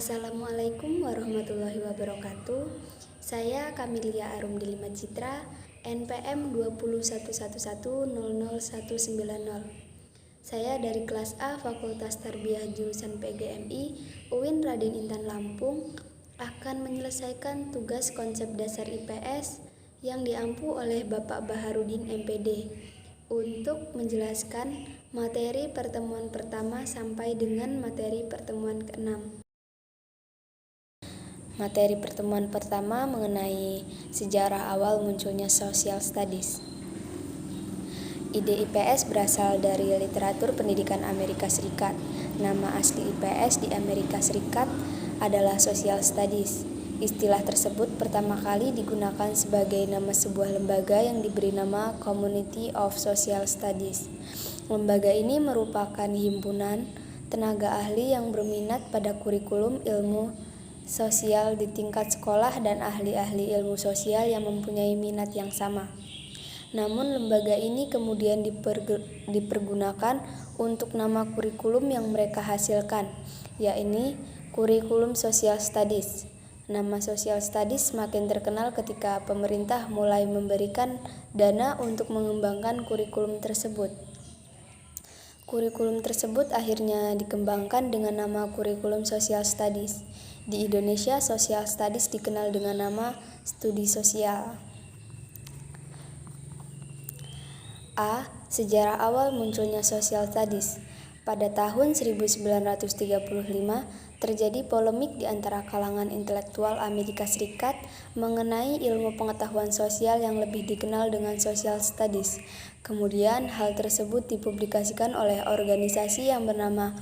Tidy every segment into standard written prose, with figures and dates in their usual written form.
Assalamualaikum warahmatullahi wabarakatuh. Saya Kamilia Arum Delima Citra, NPM 20111000190. Saya dari kelas A Fakultas Tarbiyah jurusan PGMI UIN Raden Intan Lampung akan menyelesaikan tugas konsep dasar IPS yang diampu oleh Bapak Baharudin MPD untuk menjelaskan materi pertemuan pertama sampai dengan materi pertemuan ke-6. Materi pertemuan pertama mengenai sejarah awal munculnya Social Studies. Ide IPS berasal dari literatur pendidikan Amerika Serikat. Nama asli IPS di Amerika Serikat adalah Social Studies. Istilah tersebut pertama kali digunakan sebagai nama sebuah lembaga yang diberi nama Community of Social Studies. Lembaga ini merupakan himpunan tenaga ahli yang berminat pada kurikulum ilmu sosial di tingkat sekolah dan ahli-ahli ilmu sosial yang mempunyai minat yang sama. Namun lembaga ini kemudian dipergunakan untuk nama kurikulum yang mereka hasilkan, yakni kurikulum Social Studies. Nama Social Studies semakin terkenal ketika pemerintah mulai memberikan dana untuk mengembangkan kurikulum tersebut. Kurikulum tersebut akhirnya dikembangkan dengan nama kurikulum Social Studies. Di Indonesia, Social Studies dikenal dengan nama studi sosial. A. Sejarah awal munculnya Social Studies. Pada tahun 1935, terjadi polemik di antara kalangan intelektual Amerika Serikat mengenai ilmu pengetahuan sosial yang lebih dikenal dengan Social Studies. Kemudian, hal tersebut dipublikasikan oleh organisasi yang bernama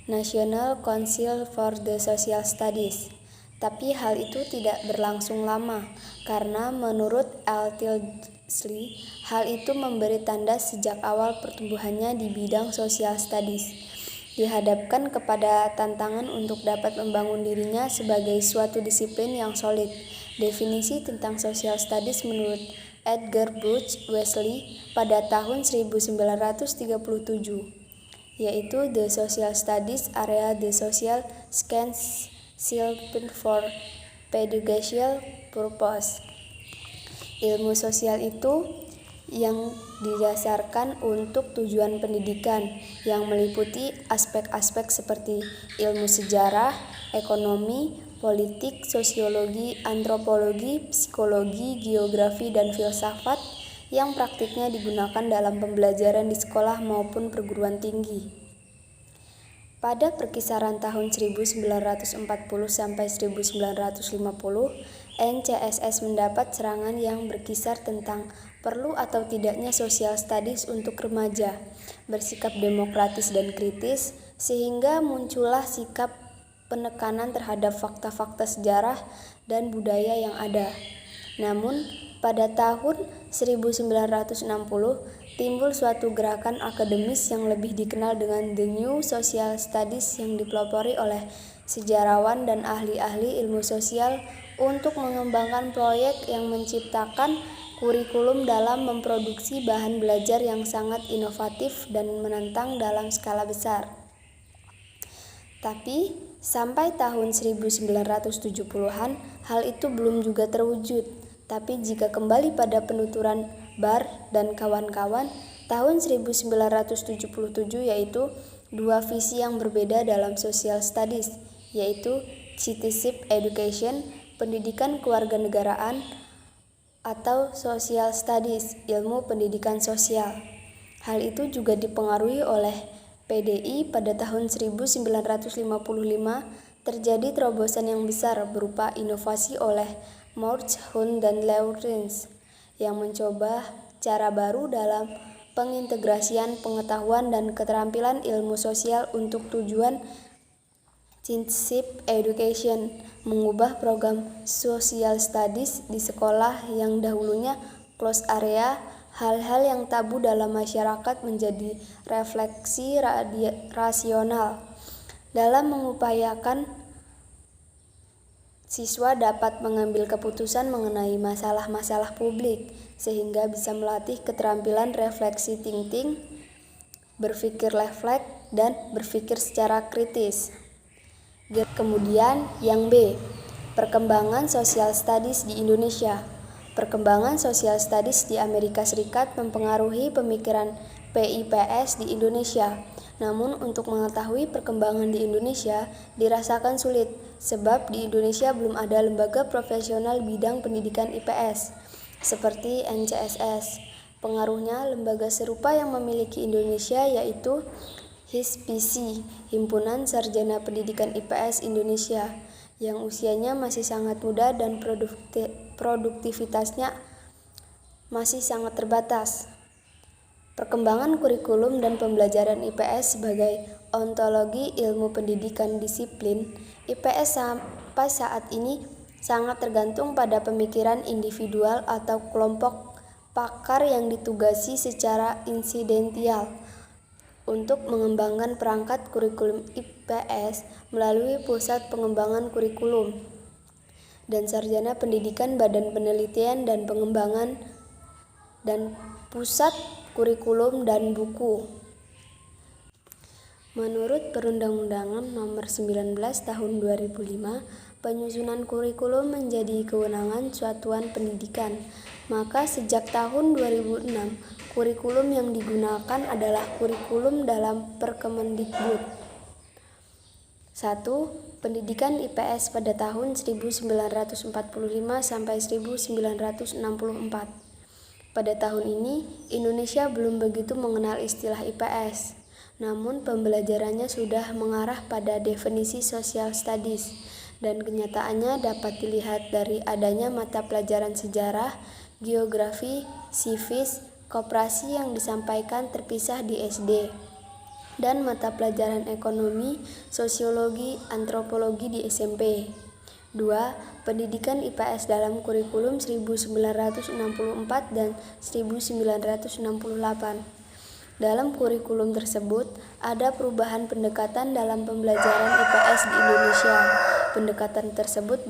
National Council for the Social Studies. Tapi hal itu tidak berlangsung lama, karena menurut L. Tilsley, hal itu memberi tanda sejak awal pertumbuhannya di bidang Social Studies. Dihadapkan kepada tantangan untuk dapat membangun dirinya sebagai suatu disiplin yang solid. Definisi tentang Social Studies menurut Edgar Bruce Wesley pada tahun 1937. Yaitu the social studies area the social science for pedagogical purpose. Ilmu sosial itu yang didasarkan untuk tujuan pendidikan yang meliputi aspek-aspek seperti ilmu sejarah, ekonomi, politik, sosiologi, antropologi, psikologi, geografi, dan filsafat yang praktiknya digunakan dalam pembelajaran di sekolah maupun perguruan tinggi. Pada perkisaran tahun 1940 sampai 1950, NCSS mendapat serangan yang berkisar tentang perlu atau tidaknya Social Studies untuk remaja, bersikap demokratis dan kritis, sehingga muncullah sikap penekanan terhadap fakta-fakta sejarah dan budaya yang ada. Namun, pada tahun 1960, timbul suatu gerakan akademis yang lebih dikenal dengan The New Social Studies yang dipelopori oleh sejarawan dan ahli-ahli ilmu sosial untuk mengembangkan proyek yang menciptakan kurikulum dalam memproduksi bahan belajar yang sangat inovatif dan menantang dalam skala besar. Tapi, sampai tahun 1970-an, hal itu belum juga terwujud. Tapi jika kembali pada penuturan Barr dan kawan-kawan, tahun 1977 yaitu dua visi yang berbeda dalam Social Studies, yaitu Citizenship Education, pendidikan kewarganegaraan, atau Social Studies, ilmu pendidikan sosial. Hal itu juga dipengaruhi oleh PDI. Pada tahun 1955 terjadi terobosan yang besar berupa inovasi oleh Maurits Hund dan Lawrence yang mencoba cara baru dalam pengintegrasian pengetahuan dan keterampilan ilmu sosial untuk tujuan Citizenship Education, mengubah program Social Studies di sekolah yang dahulunya closed area, hal-hal yang tabu dalam masyarakat menjadi refleksi rasional dalam mengupayakan siswa dapat mengambil keputusan mengenai masalah-masalah publik, sehingga bisa melatih keterampilan refleksi thinking, berpikir refleks, dan berpikir secara kritis. Kemudian yang B, perkembangan Social Studies di Indonesia. Perkembangan Social Studies di Amerika Serikat mempengaruhi pemikiran PIPS di Indonesia. Namun untuk mengetahui perkembangan di Indonesia dirasakan sulit, sebab di Indonesia belum ada lembaga profesional bidang pendidikan IPS, seperti NCSS. Pengaruhnya lembaga serupa yang memiliki Indonesia yaitu HISPC, Himpunan Sarjana Pendidikan IPS Indonesia, yang usianya masih sangat muda dan produktivitasnya masih sangat terbatas. Perkembangan kurikulum dan pembelajaran IPS sebagai ontologi ilmu pendidikan disiplin, IPS sampai saat ini sangat tergantung pada pemikiran individual atau kelompok pakar yang ditugasi secara insidental untuk mengembangkan perangkat kurikulum IPS melalui Pusat Pengembangan Kurikulum dan Sarjana Pendidikan Badan Penelitian dan Pengembangan dan Pusat Kurikulum dan Buku. Menurut Perundang-undangan Nomor 19 Tahun 2005, penyusunan kurikulum menjadi kewenangan Satuan Pendidikan. Maka sejak tahun 2006, kurikulum yang digunakan adalah kurikulum dalam Perkemendikbud. 1. Pendidikan IPS pada tahun 1945 sampai 1964. Pada tahun ini, Indonesia belum begitu mengenal istilah IPS, namun pembelajarannya sudah mengarah pada definisi social studies, dan kenyataannya dapat dilihat dari adanya mata pelajaran sejarah, geografi, civis, koperasi yang disampaikan terpisah di SD, dan mata pelajaran ekonomi, sosiologi, antropologi di SMP. 2. Pendidikan IPS dalam kurikulum 1964 dan 1968. Dalam kurikulum tersebut, ada perubahan pendekatan dalam pembelajaran IPS di Indonesia. Pendekatan tersebut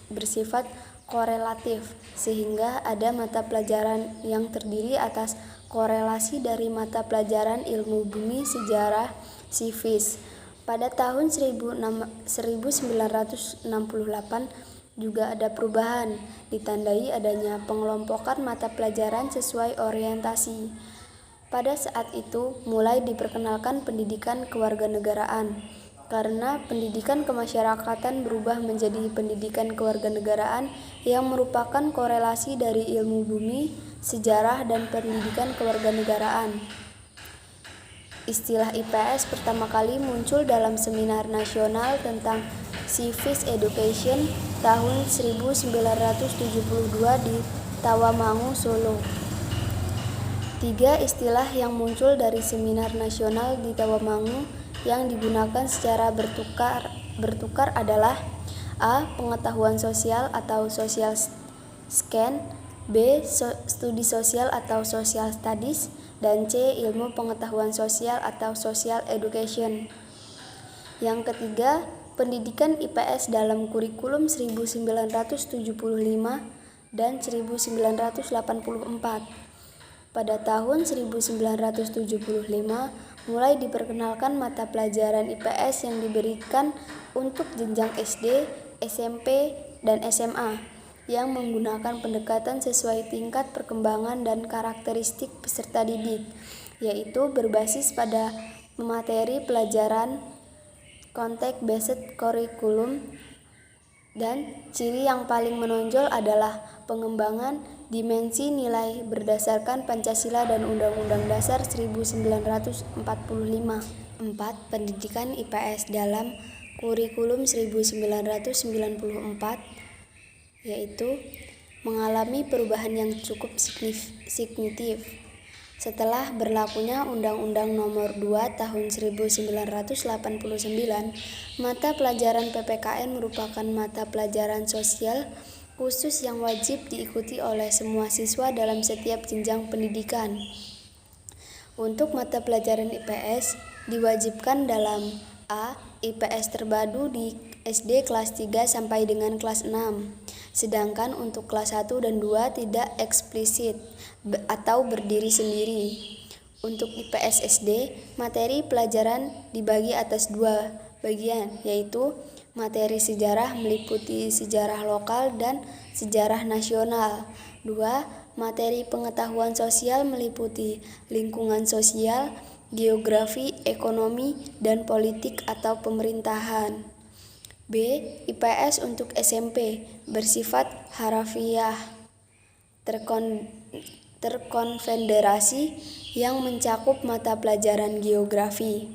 bersifat korelatif, sehingga ada mata pelajaran yang terdiri atas korelasi dari mata pelajaran ilmu bumi, sejarah, civis. Pada tahun 1968 juga ada perubahan, ditandai adanya pengelompokan mata pelajaran sesuai orientasi. Pada saat itu mulai diperkenalkan pendidikan kewarganegaraan, karena pendidikan kemasyarakatan berubah menjadi pendidikan kewarganegaraan yang merupakan korelasi dari ilmu bumi, sejarah, dan pendidikan kewarganegaraan. Istilah IPS pertama kali muncul dalam Seminar Nasional tentang Civic Education tahun 1972 di Tawamangu, Solo. 3 istilah yang muncul dari Seminar Nasional di Tawamangu yang digunakan secara bertukar adalah A. Pengetahuan sosial atau social scan, B. Studi sosial atau social studies, dan C. Ilmu pengetahuan sosial atau social education. Yang ketiga, pendidikan IPS dalam kurikulum 1975 dan 1984. Pada tahun 1975, mulai diperkenalkan mata pelajaran IPS yang diberikan untuk jenjang SD, SMP, dan SMA yang menggunakan pendekatan sesuai tingkat perkembangan dan karakteristik peserta didik, yaitu berbasis pada materi pelajaran content-based curriculum, dan ciri yang paling menonjol adalah pengembangan dimensi nilai berdasarkan Pancasila dan Undang-Undang Dasar 1945. 4. Pendidikan IPS dalam kurikulum 1994 yaitu mengalami perubahan yang cukup signifikan. Setelah berlakunya Undang-Undang Nomor 2 Tahun 1989, mata pelajaran PPKN merupakan mata pelajaran sosial khusus yang wajib diikuti oleh semua siswa dalam setiap jenjang pendidikan. Untuk mata pelajaran IPS diwajibkan dalam A. IPS terpadu di SD kelas 3 sampai dengan kelas 6. Sedangkan untuk kelas 1 dan 2 tidak eksplisit atau berdiri sendiri. Untuk IPS SD, materi pelajaran dibagi atas 2 bagian, yaitu Materi sejarah meliputi sejarah lokal dan sejarah nasional. 2. Materi pengetahuan sosial meliputi lingkungan sosial, geografi, ekonomi, dan politik atau pemerintahan. B. IPS untuk SMP bersifat harafiah, terkonfederasi yang mencakup mata pelajaran geografi,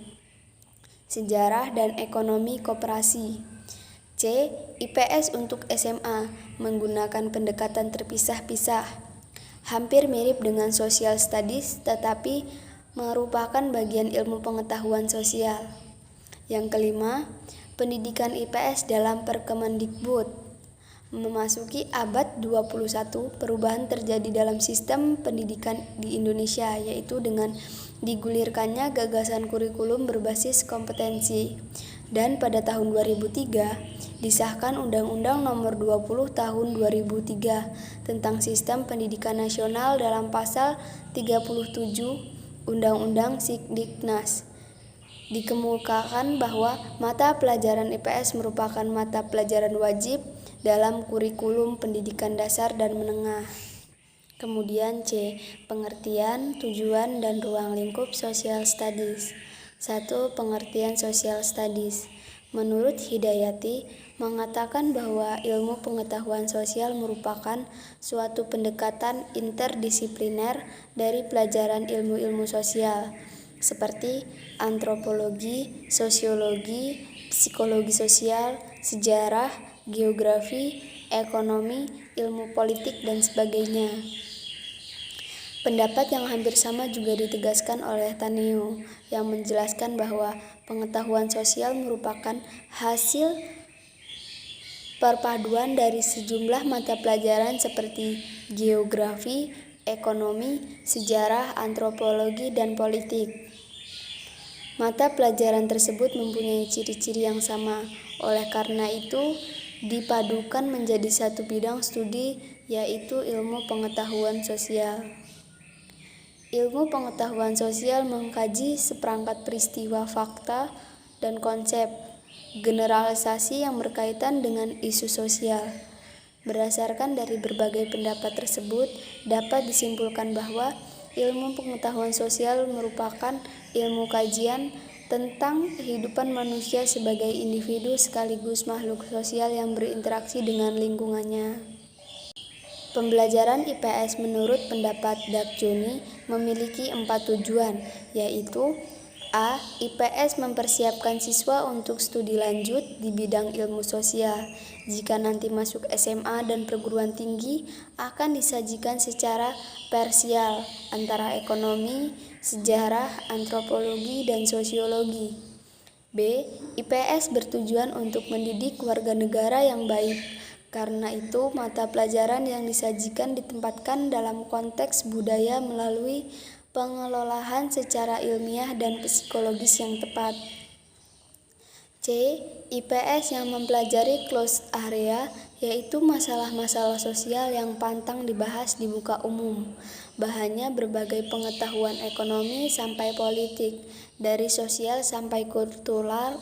sejarah, dan ekonomi koperasi. C. IPS untuk SMA menggunakan pendekatan terpisah-pisah, hampir mirip dengan social studies tetapi merupakan bagian ilmu pengetahuan sosial. Yang kelima, pendidikan IPS dalam Perkemendikbud. Memasuki abad 21, perubahan terjadi dalam sistem pendidikan di Indonesia, yaitu dengan digulirkannya gagasan kurikulum berbasis kompetensi. Dan pada tahun 2003, disahkan Undang-Undang Nomor 20 Tahun 2003 tentang Sistem Pendidikan Nasional dalam Pasal 37 Undang-Undang Sikdiknas. Dikemukakan bahwa mata pelajaran IPS merupakan mata pelajaran wajib dalam kurikulum pendidikan dasar dan menengah. Kemudian C. Pengertian, tujuan, dan ruang lingkup Social Studies. 1. Pengertian Social Studies. Menurut Hidayati, mengatakan bahwa ilmu pengetahuan sosial merupakan suatu pendekatan interdisipliner dari pelajaran ilmu-ilmu sosial, seperti antropologi, sosiologi, psikologi sosial, sejarah, geografi, ekonomi, ilmu politik, dan sebagainya. Pendapat yang hampir sama juga ditegaskan oleh Taneo, yang menjelaskan bahwa pengetahuan sosial merupakan hasil perpaduan dari sejumlah mata pelajaran seperti geografi, ekonomi, sejarah, antropologi, dan politik. Mata pelajaran tersebut mempunyai ciri-ciri yang sama, oleh karena itu dipadukan menjadi satu bidang studi, yaitu ilmu pengetahuan sosial. Ilmu pengetahuan sosial mengkaji seperangkat peristiwa, fakta, dan konsep generalisasi yang berkaitan dengan isu sosial. Berdasarkan dari berbagai pendapat tersebut, dapat disimpulkan bahwa ilmu pengetahuan sosial merupakan ilmu kajian tentang kehidupan manusia sebagai individu sekaligus makhluk sosial yang berinteraksi dengan lingkungannya. Pembelajaran IPS menurut pendapat Dakjoni memiliki 4 tujuan, yaitu A. IPS mempersiapkan siswa untuk studi lanjut di bidang ilmu sosial. Jika nanti masuk SMA dan perguruan tinggi, akan disajikan secara parsial antara ekonomi, sejarah, antropologi, dan sosiologi. B. IPS bertujuan untuk mendidik warga negara yang baik. Karena itu, mata pelajaran yang disajikan ditempatkan dalam konteks budaya melalui pengelolaan secara ilmiah dan psikologis yang tepat. C. IPS yang mempelajari closed area, yaitu masalah-masalah sosial yang pantang dibahas di muka umum. Bahannya berbagai pengetahuan ekonomi sampai politik, dari sosial sampai kultural,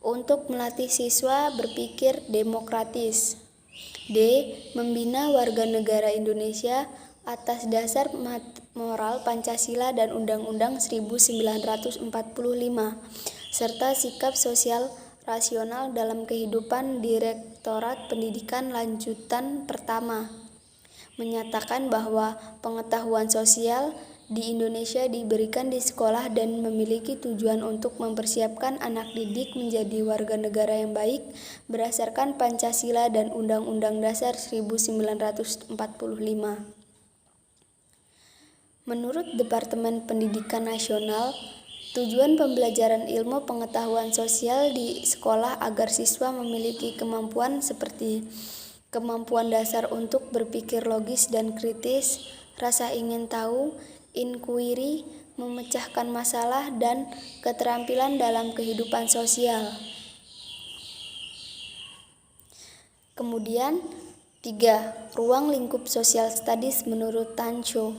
untuk melatih siswa berpikir demokratis. D. Membina warga negara Indonesia atas dasar moral Pancasila dan Undang-Undang 1945, serta sikap sosial rasional dalam kehidupan. Direktorat Pendidikan Lanjutan Pertama menyatakan bahwa pengetahuan sosial di Indonesia diberikan di sekolah dan memiliki tujuan untuk mempersiapkan anak didik menjadi warga negara yang baik berdasarkan Pancasila dan Undang-Undang Dasar 1945. Menurut Departemen Pendidikan Nasional, tujuan pembelajaran ilmu pengetahuan sosial di sekolah agar siswa memiliki kemampuan seperti kemampuan dasar untuk berpikir logis dan kritis, rasa ingin tahu, inquiry, memecahkan masalah, dan keterampilan dalam kehidupan sosial. Kemudian, 3. Ruang lingkup Social Studies menurut Tancho.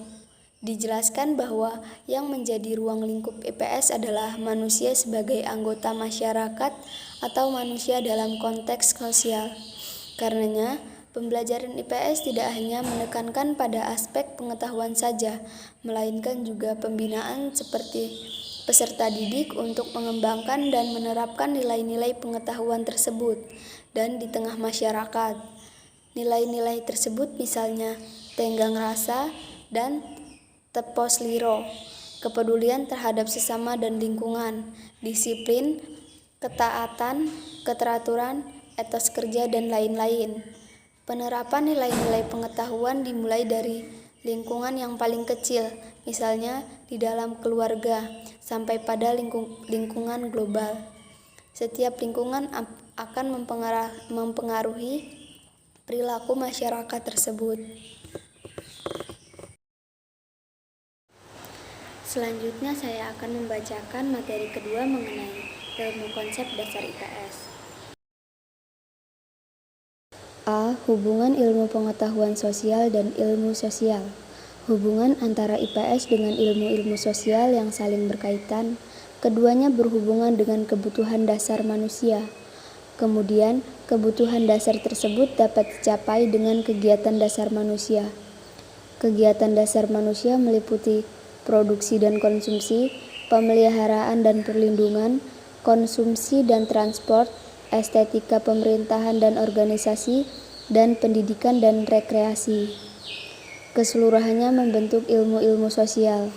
Dijelaskan bahwa yang menjadi ruang lingkup IPS adalah manusia sebagai anggota masyarakat atau manusia dalam konteks sosial. Karenanya, pembelajaran IPS tidak hanya menekankan pada aspek pengetahuan saja, melainkan juga pembinaan seperti peserta didik untuk mengembangkan dan menerapkan nilai-nilai pengetahuan tersebut dan di tengah masyarakat. Nilai-nilai tersebut misalnya tenggang rasa dan tepos liro, kepedulian terhadap sesama dan lingkungan, disiplin, ketaatan, keteraturan, etos kerja, dan lain-lain. Penerapan nilai-nilai pengetahuan dimulai dari lingkungan yang paling kecil, misalnya di dalam keluarga, sampai pada lingkungan global. Setiap lingkungan akan mempengaruhi perilaku masyarakat tersebut. Selanjutnya saya akan membacakan materi kedua mengenai ilmu konsep dasar IPS. A. Hubungan ilmu pengetahuan sosial dan ilmu sosial. Hubungan antara IPS dengan ilmu-ilmu sosial yang saling berkaitan. Keduanya berhubungan dengan kebutuhan dasar manusia. Kemudian, kebutuhan dasar tersebut dapat dicapai dengan kegiatan dasar manusia. Kegiatan dasar manusia meliputi produksi dan konsumsi, pemeliharaan dan perlindungan, konsumsi dan transport, estetika pemerintahan dan organisasi, dan pendidikan dan rekreasi. Keseluruhannya membentuk ilmu-ilmu sosial.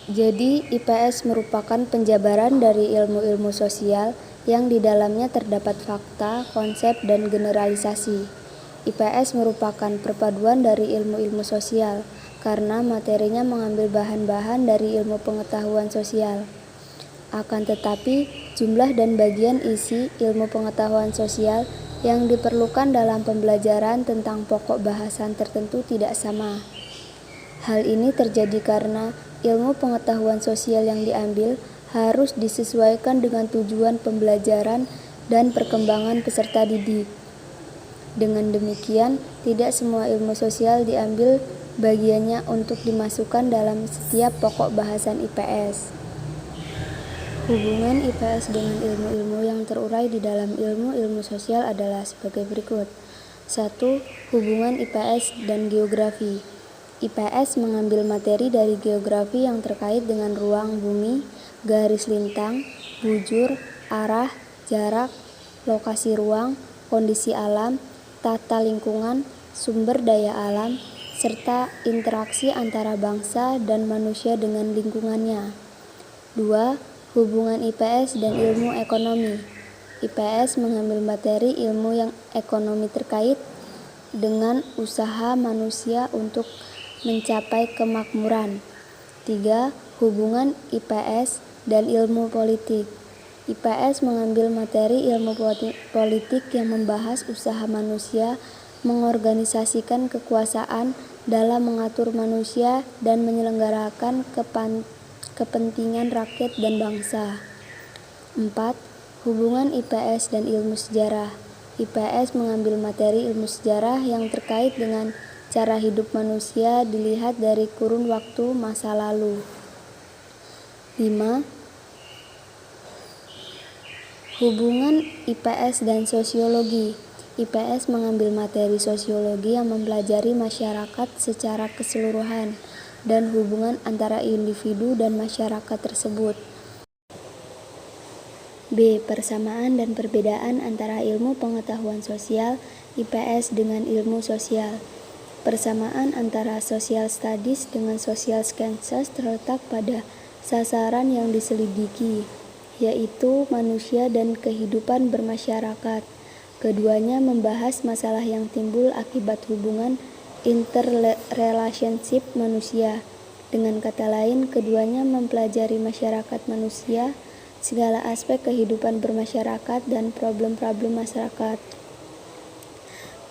Jadi, IPS merupakan penjabaran dari ilmu-ilmu sosial yang di dalamnya terdapat fakta, konsep, dan generalisasi. IPS merupakan perpaduan dari ilmu-ilmu sosial, karena materinya mengambil bahan-bahan dari ilmu pengetahuan sosial. Akan tetapi, jumlah dan bagian isi ilmu pengetahuan sosial yang diperlukan dalam pembelajaran tentang pokok bahasan tertentu tidak sama. Hal ini terjadi karena ilmu pengetahuan sosial yang diambil harus disesuaikan dengan tujuan pembelajaran dan perkembangan peserta didik. Dengan demikian, tidak semua ilmu sosial diambil bagiannya untuk dimasukkan dalam setiap pokok bahasan IPS. Hubungan IPS dengan ilmu-ilmu yang terurai di dalam ilmu-ilmu sosial adalah sebagai berikut. 1. Hubungan IPS dan geografi. IPS mengambil materi dari geografi yang terkait dengan ruang bumi, garis lintang, bujur, arah, jarak, lokasi ruang, kondisi alam, tata lingkungan, sumber daya alam, serta interaksi antara bangsa dan manusia dengan lingkungannya. 2. Hubungan IPS dan ilmu ekonomi. IPS mengambil materi ilmu yang ekonomi terkait dengan usaha manusia untuk mencapai kemakmuran. 3. Hubungan IPS dan ilmu politik. IPS mengambil materi ilmu politik yang membahas usaha manusia mengorganisasikan kekuasaan dalam mengatur manusia dan menyelenggarakan kepentingan rakyat dan bangsa. 4. Hubungan IPS dan ilmu sejarah. IPS mengambil materi ilmu sejarah yang terkait dengan cara hidup manusia dilihat dari kurun waktu masa lalu. 5. Hubungan IPS dan sosiologi. IPS mengambil materi sosiologi yang mempelajari masyarakat secara keseluruhan dan hubungan antara individu dan masyarakat tersebut. B. Persamaan dan perbedaan antara ilmu pengetahuan sosial IPS dengan ilmu sosial. Persamaan antara social studies dengan social sciences terletak pada sasaran yang diselidiki, yaitu manusia dan kehidupan bermasyarakat. Keduanya membahas masalah yang timbul akibat hubungan interrelationship manusia. Dengan kata lain, keduanya mempelajari masyarakat manusia, segala aspek kehidupan bermasyarakat dan problem-problem masyarakat.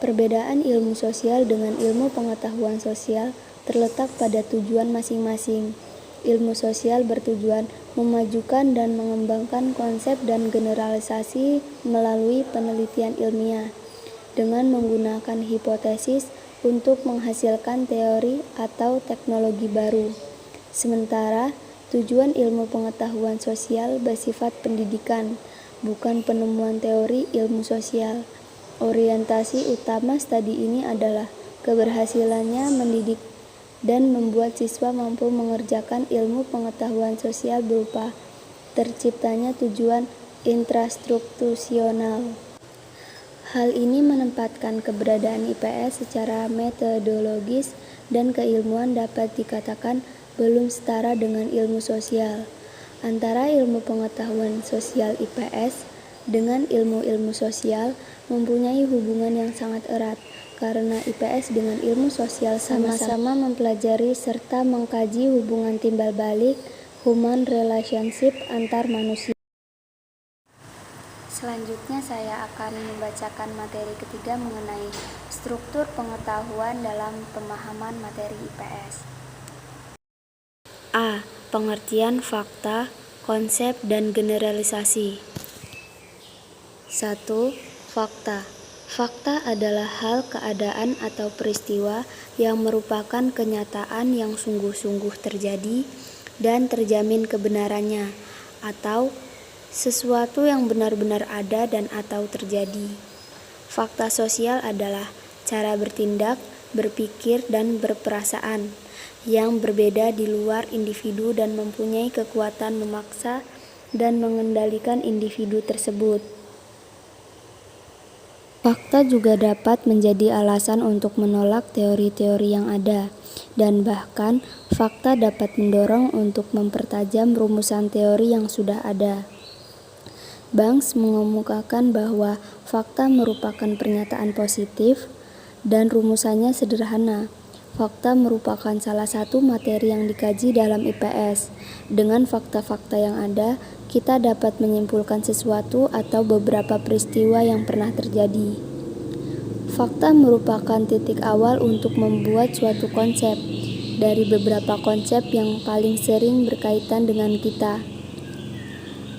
Perbedaan ilmu sosial dengan ilmu pengetahuan sosial terletak pada tujuan masing-masing. Ilmu sosial bertujuan memajukan dan mengembangkan konsep dan generalisasi melalui penelitian ilmiah. Dengan menggunakan hipotesis, untuk menghasilkan teori atau teknologi baru. Sementara tujuan ilmu pengetahuan sosial bersifat pendidikan, bukan penemuan teori ilmu sosial. Orientasi utama studi ini adalah keberhasilannya mendidik dan membuat siswa mampu mengerjakan ilmu pengetahuan sosial berupa terciptanya tujuan intrastruktusional. Hal ini menempatkan keberadaan IPS secara metodologis dan keilmuan dapat dikatakan belum setara dengan ilmu sosial. Antara ilmu pengetahuan sosial IPS dengan ilmu-ilmu sosial mempunyai hubungan yang sangat erat, karena IPS dengan ilmu sosial sama-sama mempelajari serta mengkaji hubungan timbal balik human relationship antar manusia. Selanjutnya saya akan membacakan materi ketiga mengenai struktur pengetahuan dalam pemahaman materi IPS. A. Pengertian fakta, konsep, dan generalisasi. 1. Fakta. Fakta adalah hal, keadaan, atau peristiwa yang merupakan kenyataan yang sungguh-sungguh terjadi dan terjamin kebenarannya, atau sesuatu yang benar-benar ada dan atau terjadi. Fakta sosial adalah cara bertindak, berpikir, dan berperasaan yang berbeda di luar individu dan mempunyai kekuatan memaksa dan mengendalikan individu tersebut. Fakta juga dapat menjadi alasan untuk menolak teori-teori yang ada, dan bahkan fakta dapat mendorong untuk mempertajam rumusan teori yang sudah ada. Banks mengemukakan bahwa fakta merupakan pernyataan positif dan rumusannya sederhana. Fakta merupakan salah satu materi yang dikaji dalam IPS. Dengan fakta-fakta yang ada, kita dapat menyimpulkan sesuatu atau beberapa peristiwa yang pernah terjadi. Fakta merupakan titik awal untuk membuat suatu konsep dari beberapa konsep yang paling sering berkaitan dengan kita.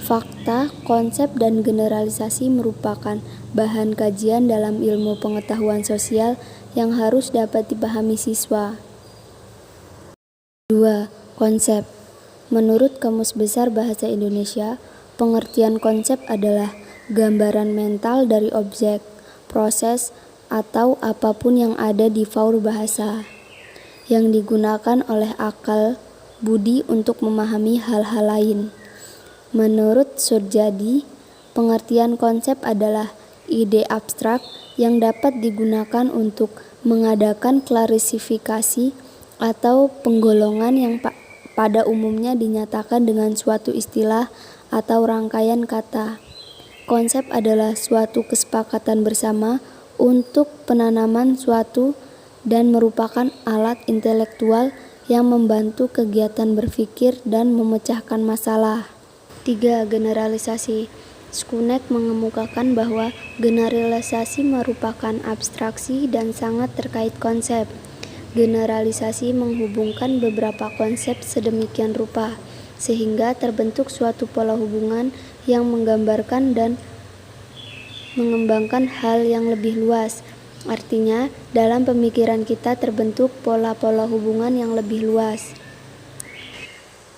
Fakta, konsep, dan generalisasi merupakan bahan kajian dalam ilmu pengetahuan sosial yang harus dapat dipahami siswa. 2. Konsep. Menurut Kamus Besar Bahasa Indonesia, pengertian konsep adalah gambaran mental dari objek, proses, atau apapun yang ada di faur bahasa, yang digunakan oleh akal budi untuk memahami hal-hal lain. Menurut Surjadi, pengertian konsep adalah ide abstrak yang dapat digunakan untuk mengadakan klasifikasi atau penggolongan yang pada umumnya dinyatakan dengan suatu istilah atau rangkaian kata. Konsep adalah suatu kesepakatan bersama untuk penanaman suatu dan merupakan alat intelektual yang membantu kegiatan berpikir dan memecahkan masalah. 3. Generalisasi. Skunek mengemukakan bahwa generalisasi merupakan abstraksi dan sangat terkait konsep. Generalisasi menghubungkan beberapa konsep sedemikian rupa, sehingga terbentuk suatu pola hubungan yang menggambarkan dan mengembangkan hal yang lebih luas. Artinya, dalam pemikiran kita terbentuk pola-pola hubungan yang lebih luas.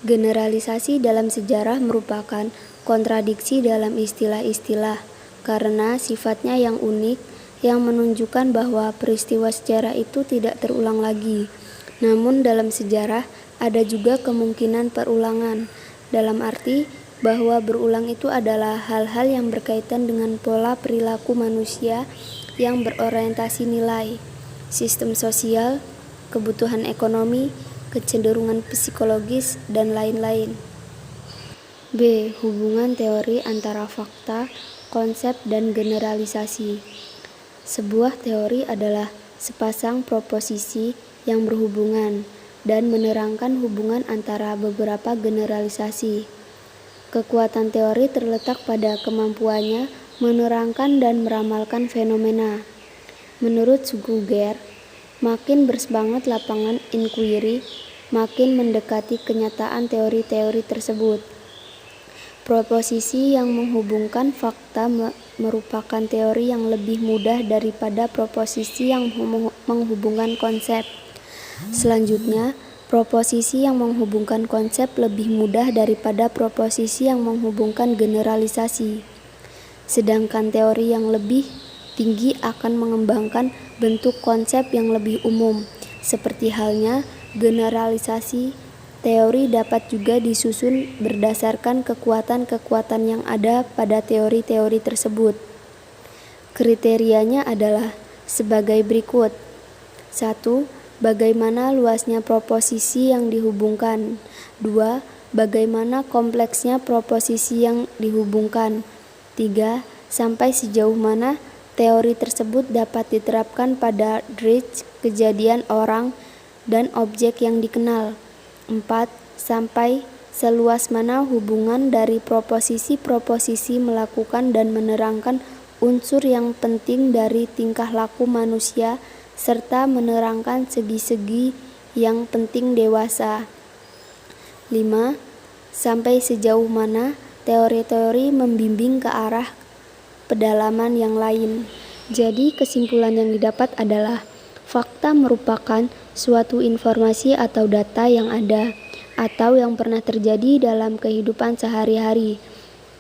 Generalisasi dalam sejarah merupakan kontradiksi dalam istilah-istilah karena sifatnya yang unik yang menunjukkan bahwa peristiwa sejarah itu tidak terulang lagi. Namun dalam sejarah ada juga kemungkinan perulangan, dalam arti bahwa berulang itu adalah hal-hal yang berkaitan dengan pola perilaku manusia yang berorientasi nilai, sistem sosial, kebutuhan ekonomi, kecenderungan psikologis, dan lain-lain. B. Hubungan teori antara fakta, konsep, dan generalisasi. Sebuah teori adalah sepasang proposisi yang berhubungan dan menerangkan hubungan antara beberapa generalisasi. Kekuatan teori terletak pada kemampuannya menerangkan dan meramalkan fenomena. Menurut Suguger, makin bersemangat lapangan inquiry, makin mendekati kenyataan teori-teori tersebut. Proposisi yang menghubungkan fakta merupakan teori yang lebih mudah daripada proposisi yang menghubungkan konsep. Selanjutnya, proposisi yang menghubungkan konsep lebih mudah daripada proposisi yang menghubungkan generalisasi. Sedangkan teori yang lebih tinggi akan mengembangkan bentuk konsep yang lebih umum. Seperti halnya generalisasi, teori dapat juga disusun berdasarkan kekuatan-kekuatan yang ada pada teori-teori tersebut. Kriterianya adalah sebagai berikut. 1. Bagaimana luasnya proposisi yang dihubungkan. 2. Bagaimana kompleksnya proposisi yang dihubungkan. 3. Sampai sejauh mana teori tersebut dapat diterapkan pada kejadian orang dan objek yang dikenal. 4. Sampai seluas mana hubungan dari proposisi-proposisi melakukan dan menerangkan unsur yang penting dari tingkah laku manusia serta menerangkan segi-segi yang penting dewasa. 5. Sampai sejauh mana teori-teori membimbing ke arah pedalaman yang lain. Jadi kesimpulan yang didapat adalah fakta merupakan suatu informasi atau data yang ada atau yang pernah terjadi dalam kehidupan sehari-hari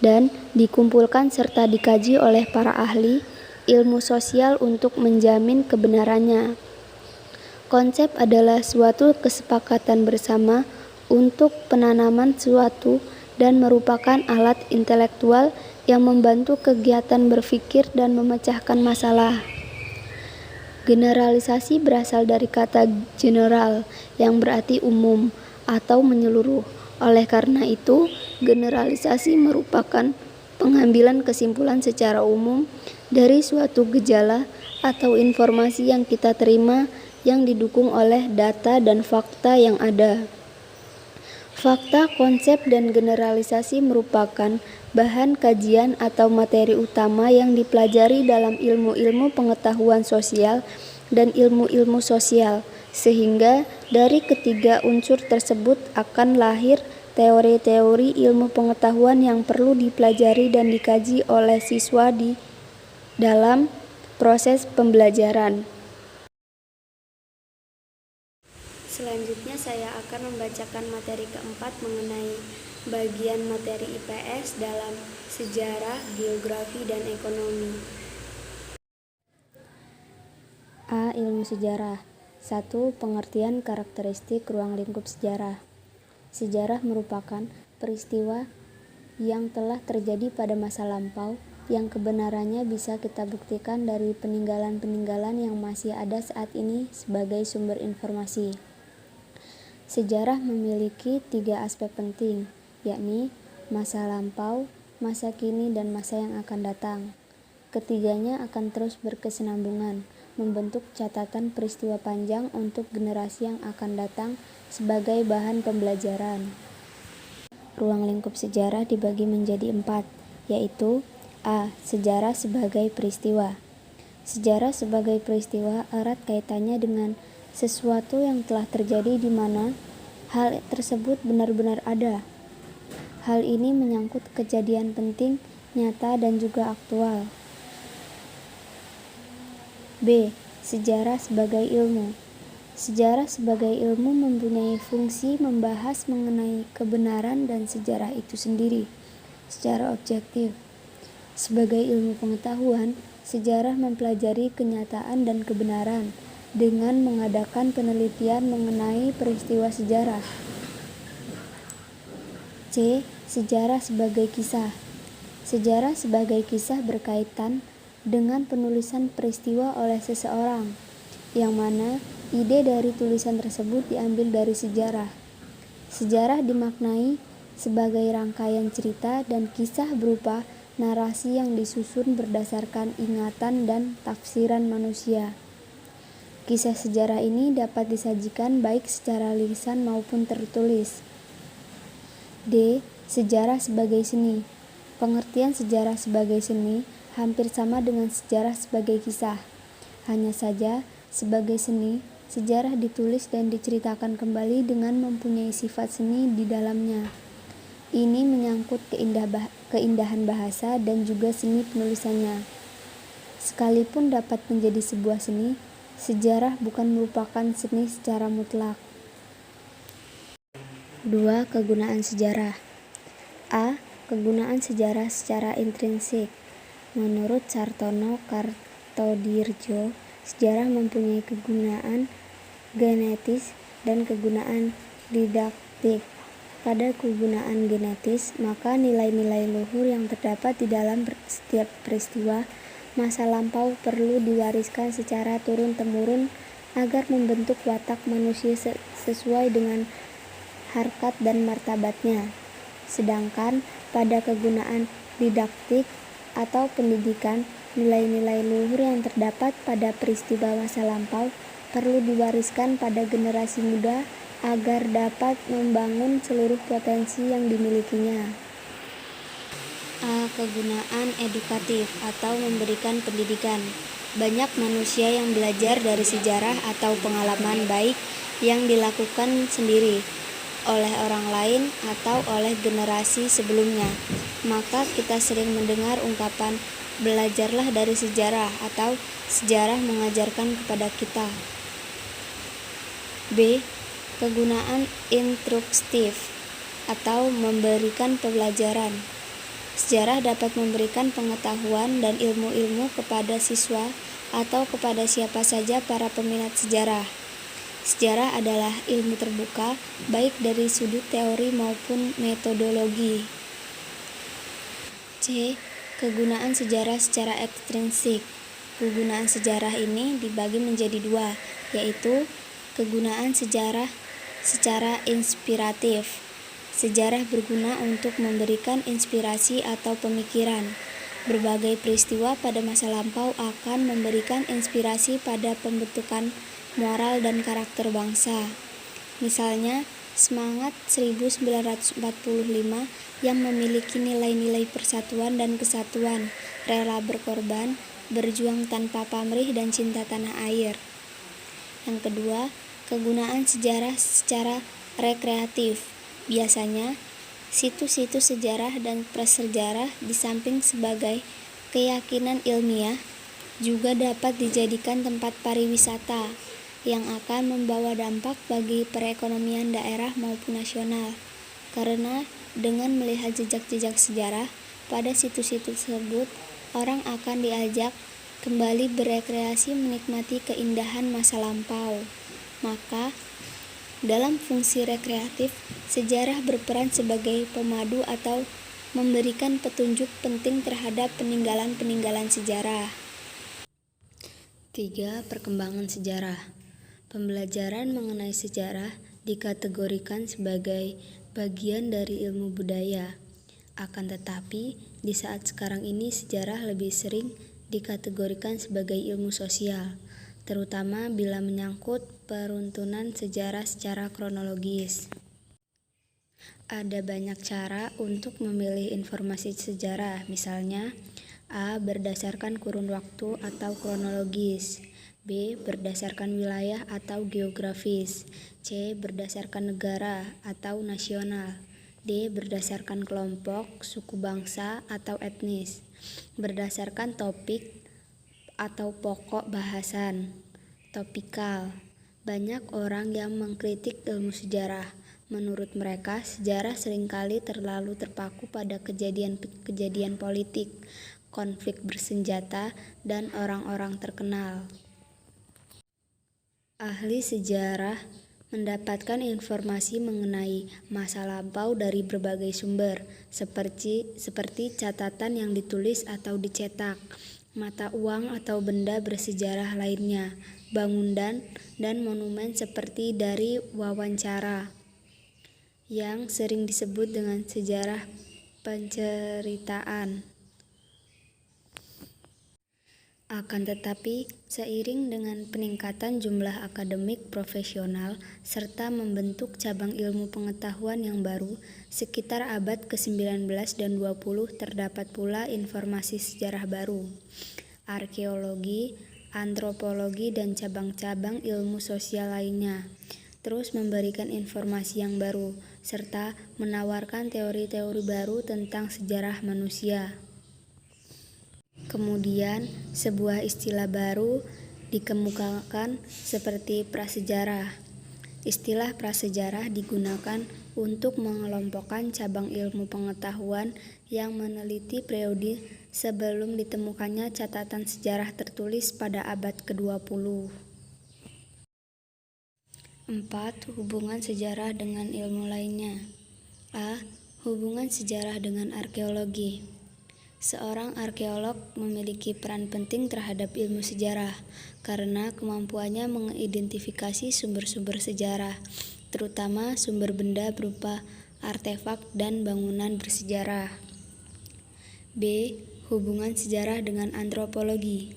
dan dikumpulkan serta dikaji oleh para ahli ilmu sosial untuk menjamin kebenarannya. Konsep adalah suatu kesepakatan bersama untuk penanaman suatu dan merupakan alat intelektual yang membantu kegiatan berpikir dan memecahkan masalah. Generalisasi berasal dari kata general yang berarti umum atau menyeluruh. Oleh karena itu, generalisasi merupakan pengambilan kesimpulan secara umum dari suatu gejala atau informasi yang kita terima yang didukung oleh data dan fakta yang ada. Fakta, konsep, dan generalisasi merupakan bahan kajian atau materi utama yang dipelajari dalam ilmu-ilmu pengetahuan sosial dan ilmu-ilmu sosial, sehingga dari ketiga unsur tersebut akan lahir teori-teori ilmu pengetahuan yang perlu dipelajari dan dikaji oleh siswa di dalam proses pembelajaran. Selanjutnya saya akan membacakan materi keempat mengenai bagian materi IPS dalam sejarah, geografi, dan ekonomi. A. Ilmu sejarah. 1. Pengertian karakteristik ruang lingkup sejarah. Sejarah merupakan peristiwa yang telah terjadi pada masa lampau yang kebenarannya bisa kita buktikan dari peninggalan-peninggalan yang masih ada saat ini sebagai sumber informasi. Sejarah memiliki 3 aspek penting, yakni masa lampau, masa kini, dan masa yang akan datang. Ketiganya akan terus berkesinambungan, membentuk catatan peristiwa panjang untuk generasi yang akan datang sebagai bahan pembelajaran. Ruang lingkup sejarah dibagi menjadi 4, yaitu A. Sejarah sebagai peristiwa. Sejarah sebagai peristiwa erat kaitannya dengan sesuatu yang telah terjadi di mana hal tersebut benar-benar ada. Hal ini menyangkut kejadian penting, nyata, dan juga aktual. B. Sejarah sebagai ilmu. Sejarah sebagai ilmu mempunyai fungsi membahas mengenai kebenaran dan sejarah itu sendiri secara objektif. Sebagai ilmu pengetahuan, sejarah mempelajari kenyataan dan kebenaran dengan mengadakan penelitian mengenai peristiwa sejarah. C. Sejarah sebagai kisah. Sejarah sebagai kisah berkaitan dengan penulisan peristiwa oleh seseorang, yang mana ide dari tulisan tersebut diambil dari sejarah. Sejarah dimaknai sebagai rangkaian cerita dan kisah berupa narasi yang disusun berdasarkan ingatan dan tafsiran manusia. Kisah sejarah ini dapat disajikan baik secara lisan maupun tertulis. D. Sejarah sebagai seni. Pengertian sejarah sebagai seni hampir sama dengan sejarah sebagai kisah. Hanya saja, sebagai seni, sejarah ditulis dan diceritakan kembali dengan mempunyai sifat seni di dalamnya. Ini menyangkut keindahan bahasa dan juga seni penulisannya. Sekalipun dapat menjadi sebuah seni, sejarah bukan merupakan seni secara mutlak. 2. Kegunaan sejarah. A. Kegunaan sejarah secara intrinsik. Menurut Sartono Kartodirjo, sejarah mempunyai kegunaan genetis dan kegunaan didaktik. Pada kegunaan genetis, maka nilai-nilai luhur yang terdapat di dalam setiap peristiwa masa lampau perlu diwariskan secara turun-temurun agar membentuk watak manusia sesuai dengan harkat dan martabatnya. Sedangkan pada kegunaan didaktik atau pendidikan, nilai-nilai luhur yang terdapat pada peristiwa masa lampau perlu diwariskan pada generasi muda agar dapat membangun seluruh potensi yang dimilikinya. A. Kegunaan edukatif atau memberikan pendidikan. Banyak manusia yang belajar dari sejarah atau pengalaman baik yang dilakukan sendiri, oleh orang lain atau oleh generasi sebelumnya. Maka kita sering mendengar ungkapan belajarlah dari sejarah atau sejarah mengajarkan kepada kita. B. Kegunaan instruktif atau memberikan pelajaran. Sejarah dapat memberikan pengetahuan dan ilmu-ilmu kepada siswa atau kepada siapa saja para peminat sejarah. Sejarah adalah ilmu terbuka, baik dari sudut teori maupun metodologi. C. Kegunaan sejarah secara ekstrinsik. Kegunaan sejarah ini dibagi menjadi dua, yaitu kegunaan sejarah secara inspiratif. Sejarah berguna untuk memberikan inspirasi atau pemikiran. Berbagai peristiwa pada masa lampau akan memberikan inspirasi pada pembentukan moral dan karakter bangsa. Misalnya, semangat 1945 yang memiliki nilai-nilai persatuan dan kesatuan, rela berkorban, berjuang tanpa pamrih dan cinta tanah air. Yang kedua, kegunaan sejarah secara rekreatif. Biasanya, situs-situs sejarah dan prasejarah di samping sebagai keyakinan ilmiah juga dapat dijadikan tempat pariwisata yang akan membawa dampak bagi perekonomian daerah maupun nasional. Karena dengan melihat jejak-jejak sejarah pada situs-situs tersebut, orang akan diajak kembali berekreasi menikmati keindahan masa lampau. Maka, dalam fungsi rekreatif, sejarah berperan sebagai pemadu atau memberikan petunjuk penting terhadap peninggalan-peninggalan sejarah. 3. Perkembangan sejarah. Pembelajaran mengenai sejarah dikategorikan sebagai bagian dari ilmu budaya. Akan tetapi, di saat sekarang ini sejarah lebih sering dikategorikan sebagai ilmu sosial, terutama bila menyangkut peruntunan sejarah secara kronologis. Ada banyak cara untuk memilih informasi sejarah, misalnya A. Berdasarkan kurun waktu atau kronologis, B. Berdasarkan wilayah atau geografis, C. Berdasarkan negara atau nasional, D. Berdasarkan kelompok, suku bangsa, atau etnis, berdasarkan topik atau pokok bahasan, topikal. Banyak orang yang mengkritik ilmu sejarah. Menurut mereka, sejarah seringkali terlalu terpaku pada kejadian-kejadian politik, konflik bersenjata, dan orang-orang terkenal. Ahli sejarah mendapatkan informasi mengenai masa lampau dari berbagai sumber, seperti catatan yang ditulis atau dicetak, mata uang atau benda bersejarah lainnya, bangunan dan monumen seperti dari wawancara, yang sering disebut dengan sejarah penceritaan. Akan tetapi, seiring dengan peningkatan jumlah akademik profesional serta membentuk cabang ilmu pengetahuan yang baru, sekitar abad ke-19 dan 20 terdapat pula informasi sejarah baru, arkeologi, antropologi, dan cabang-cabang ilmu sosial lainnya. terus memberikan informasi yang baru, serta menawarkan teori-teori baru tentang sejarah manusia. Kemudian, sebuah istilah baru dikemukakan seperti prasejarah. Istilah prasejarah digunakan untuk mengelompokkan cabang ilmu pengetahuan yang meneliti periode sebelum ditemukannya catatan sejarah tertulis pada abad ke-20. 4. Hubungan sejarah dengan ilmu lainnya. A. Hubungan sejarah dengan arkeologi. Seorang arkeolog memiliki peran penting terhadap ilmu sejarah karena kemampuannya mengidentifikasi sumber-sumber sejarah, terutama sumber benda berupa artefak dan bangunan bersejarah. B. Hubungan sejarah dengan antropologi.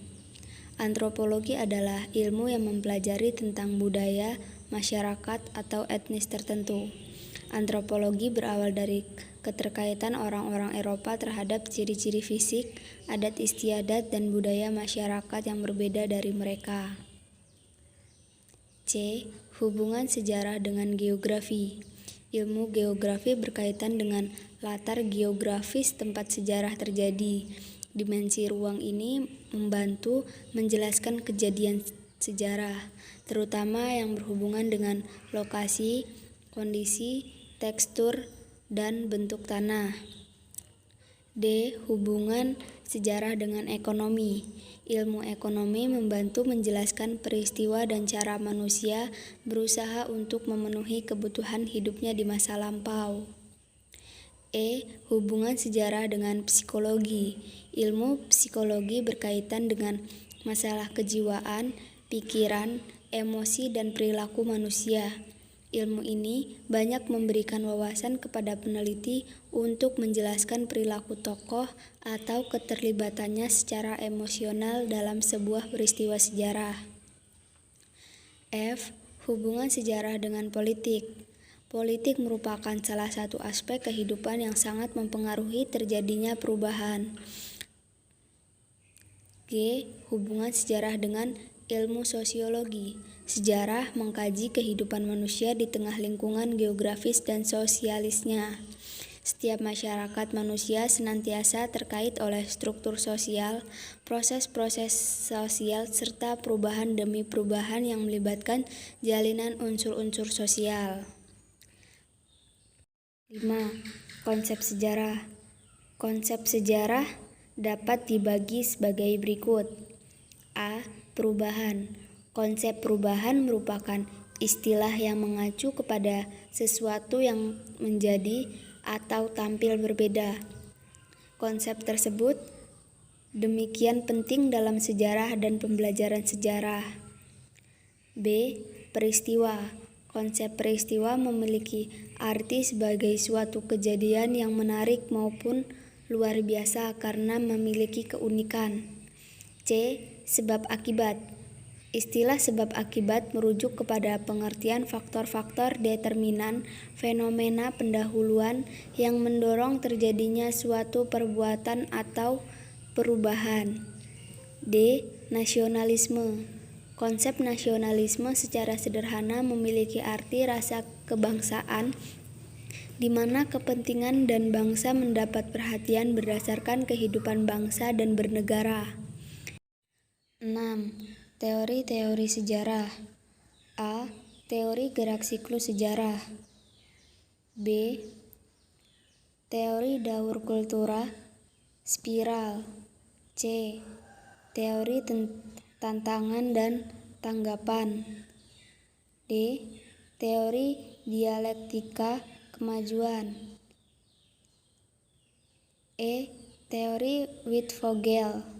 Antropologi adalah ilmu yang mempelajari tentang budaya, masyarakat, atau etnis tertentu. Antropologi berawal dari keterkaitan orang-orang Eropa terhadap ciri-ciri fisik, adat istiadat, dan budaya masyarakat yang berbeda dari mereka. C. Hubungan sejarah dengan geografi. Ilmu geografi berkaitan dengan latar geografis tempat sejarah terjadi. Dimensi ruang ini membantu menjelaskan kejadian sejarah, terutama yang berhubungan dengan lokasi, kondisi, tekstur, dan bentuk tanah. D. Hubungan sejarah dengan ekonomi. Ilmu ekonomi membantu menjelaskan peristiwa dan cara manusia berusaha untuk memenuhi kebutuhan hidupnya di masa lampau. E. Hubungan sejarah dengan psikologi. Ilmu psikologi berkaitan dengan masalah kejiwaan, pikiran, emosi, dan perilaku manusia. Ilmu ini banyak memberikan wawasan kepada peneliti untuk menjelaskan perilaku tokoh atau keterlibatannya secara emosional dalam sebuah peristiwa sejarah. F. Hubungan sejarah dengan politik. Politik merupakan salah satu aspek kehidupan yang sangat mempengaruhi terjadinya perubahan. G. Hubungan sejarah dengan ilmu sosiologi. Sejarah mengkaji kehidupan manusia di tengah lingkungan geografis dan sosialisnya. Setiap masyarakat manusia senantiasa terkait oleh struktur sosial, proses-proses sosial, serta perubahan demi perubahan yang melibatkan jalinan unsur-unsur sosial. 5. Konsep sejarah. Konsep sejarah dapat dibagi sebagai berikut. A. Perubahan. Konsep perubahan merupakan istilah yang mengacu kepada sesuatu yang menjadi atau tampil berbeda. Konsep tersebut demikian penting dalam sejarah dan pembelajaran sejarah. B. Peristiwa. Konsep peristiwa memiliki arti sebagai suatu kejadian yang menarik maupun luar biasa karena memiliki keunikan. C. Sebab akibat. Istilah sebab akibat merujuk kepada pengertian faktor-faktor determinan fenomena pendahuluan yang mendorong terjadinya suatu perbuatan atau perubahan. D. Nasionalisme. Konsep nasionalisme secara sederhana memiliki arti rasa kebangsaan di mana kepentingan dan bangsa mendapat perhatian berdasarkan kehidupan bangsa dan bernegara. 6. Teori-teori sejarah. A. Teori gerak siklus sejarah. B. Teori daur kultura spiral. C. Teori tantangan dan tanggapan. D. Teori dialektika kemajuan. E. Teori Wittfogel.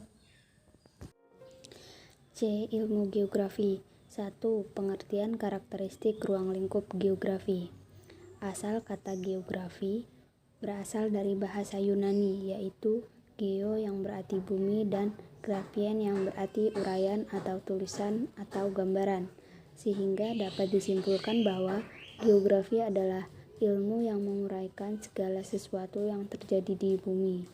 C. Ilmu geografi. 1. Pengertian karakteristik ruang lingkup geografi. Asal kata geografi berasal dari bahasa Yunani, yaitu geo yang berarti bumi dan grafien yang berarti uraian atau tulisan atau gambaran, sehingga dapat disimpulkan bahwa geografi adalah ilmu yang menguraikan segala sesuatu yang terjadi di bumi.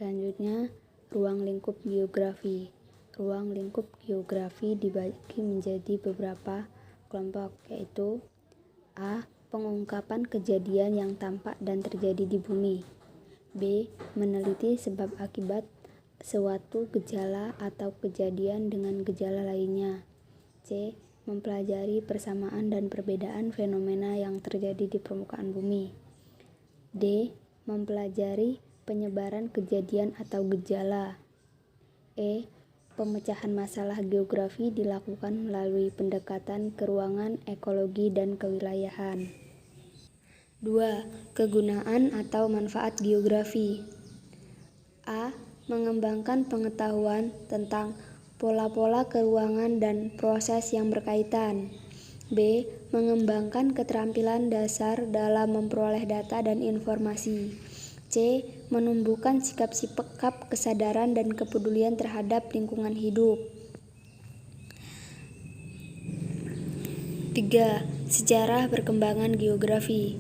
Selanjutnya, ruang lingkup geografi. Ruang lingkup geografi dibagi menjadi beberapa kelompok, yaitu A. Pengungkapan kejadian yang tampak dan terjadi di bumi. B. Meneliti sebab akibat suatu gejala atau kejadian dengan gejala lainnya. C. Mempelajari persamaan dan perbedaan fenomena yang terjadi di permukaan bumi. D. Mempelajari penyebaran kejadian atau gejala. E. Pemecahan masalah geografi dilakukan melalui pendekatan keruangan, ekologi, dan kewilayahan. 2. Kegunaan atau manfaat geografi. A. Mengembangkan pengetahuan tentang pola-pola keruangan dan proses yang berkaitan. B. Mengembangkan keterampilan dasar dalam memperoleh data dan informasi. C. Menumbuhkan sikap kesadaran dan kepedulian terhadap lingkungan hidup. 3. Sejarah perkembangan geografi.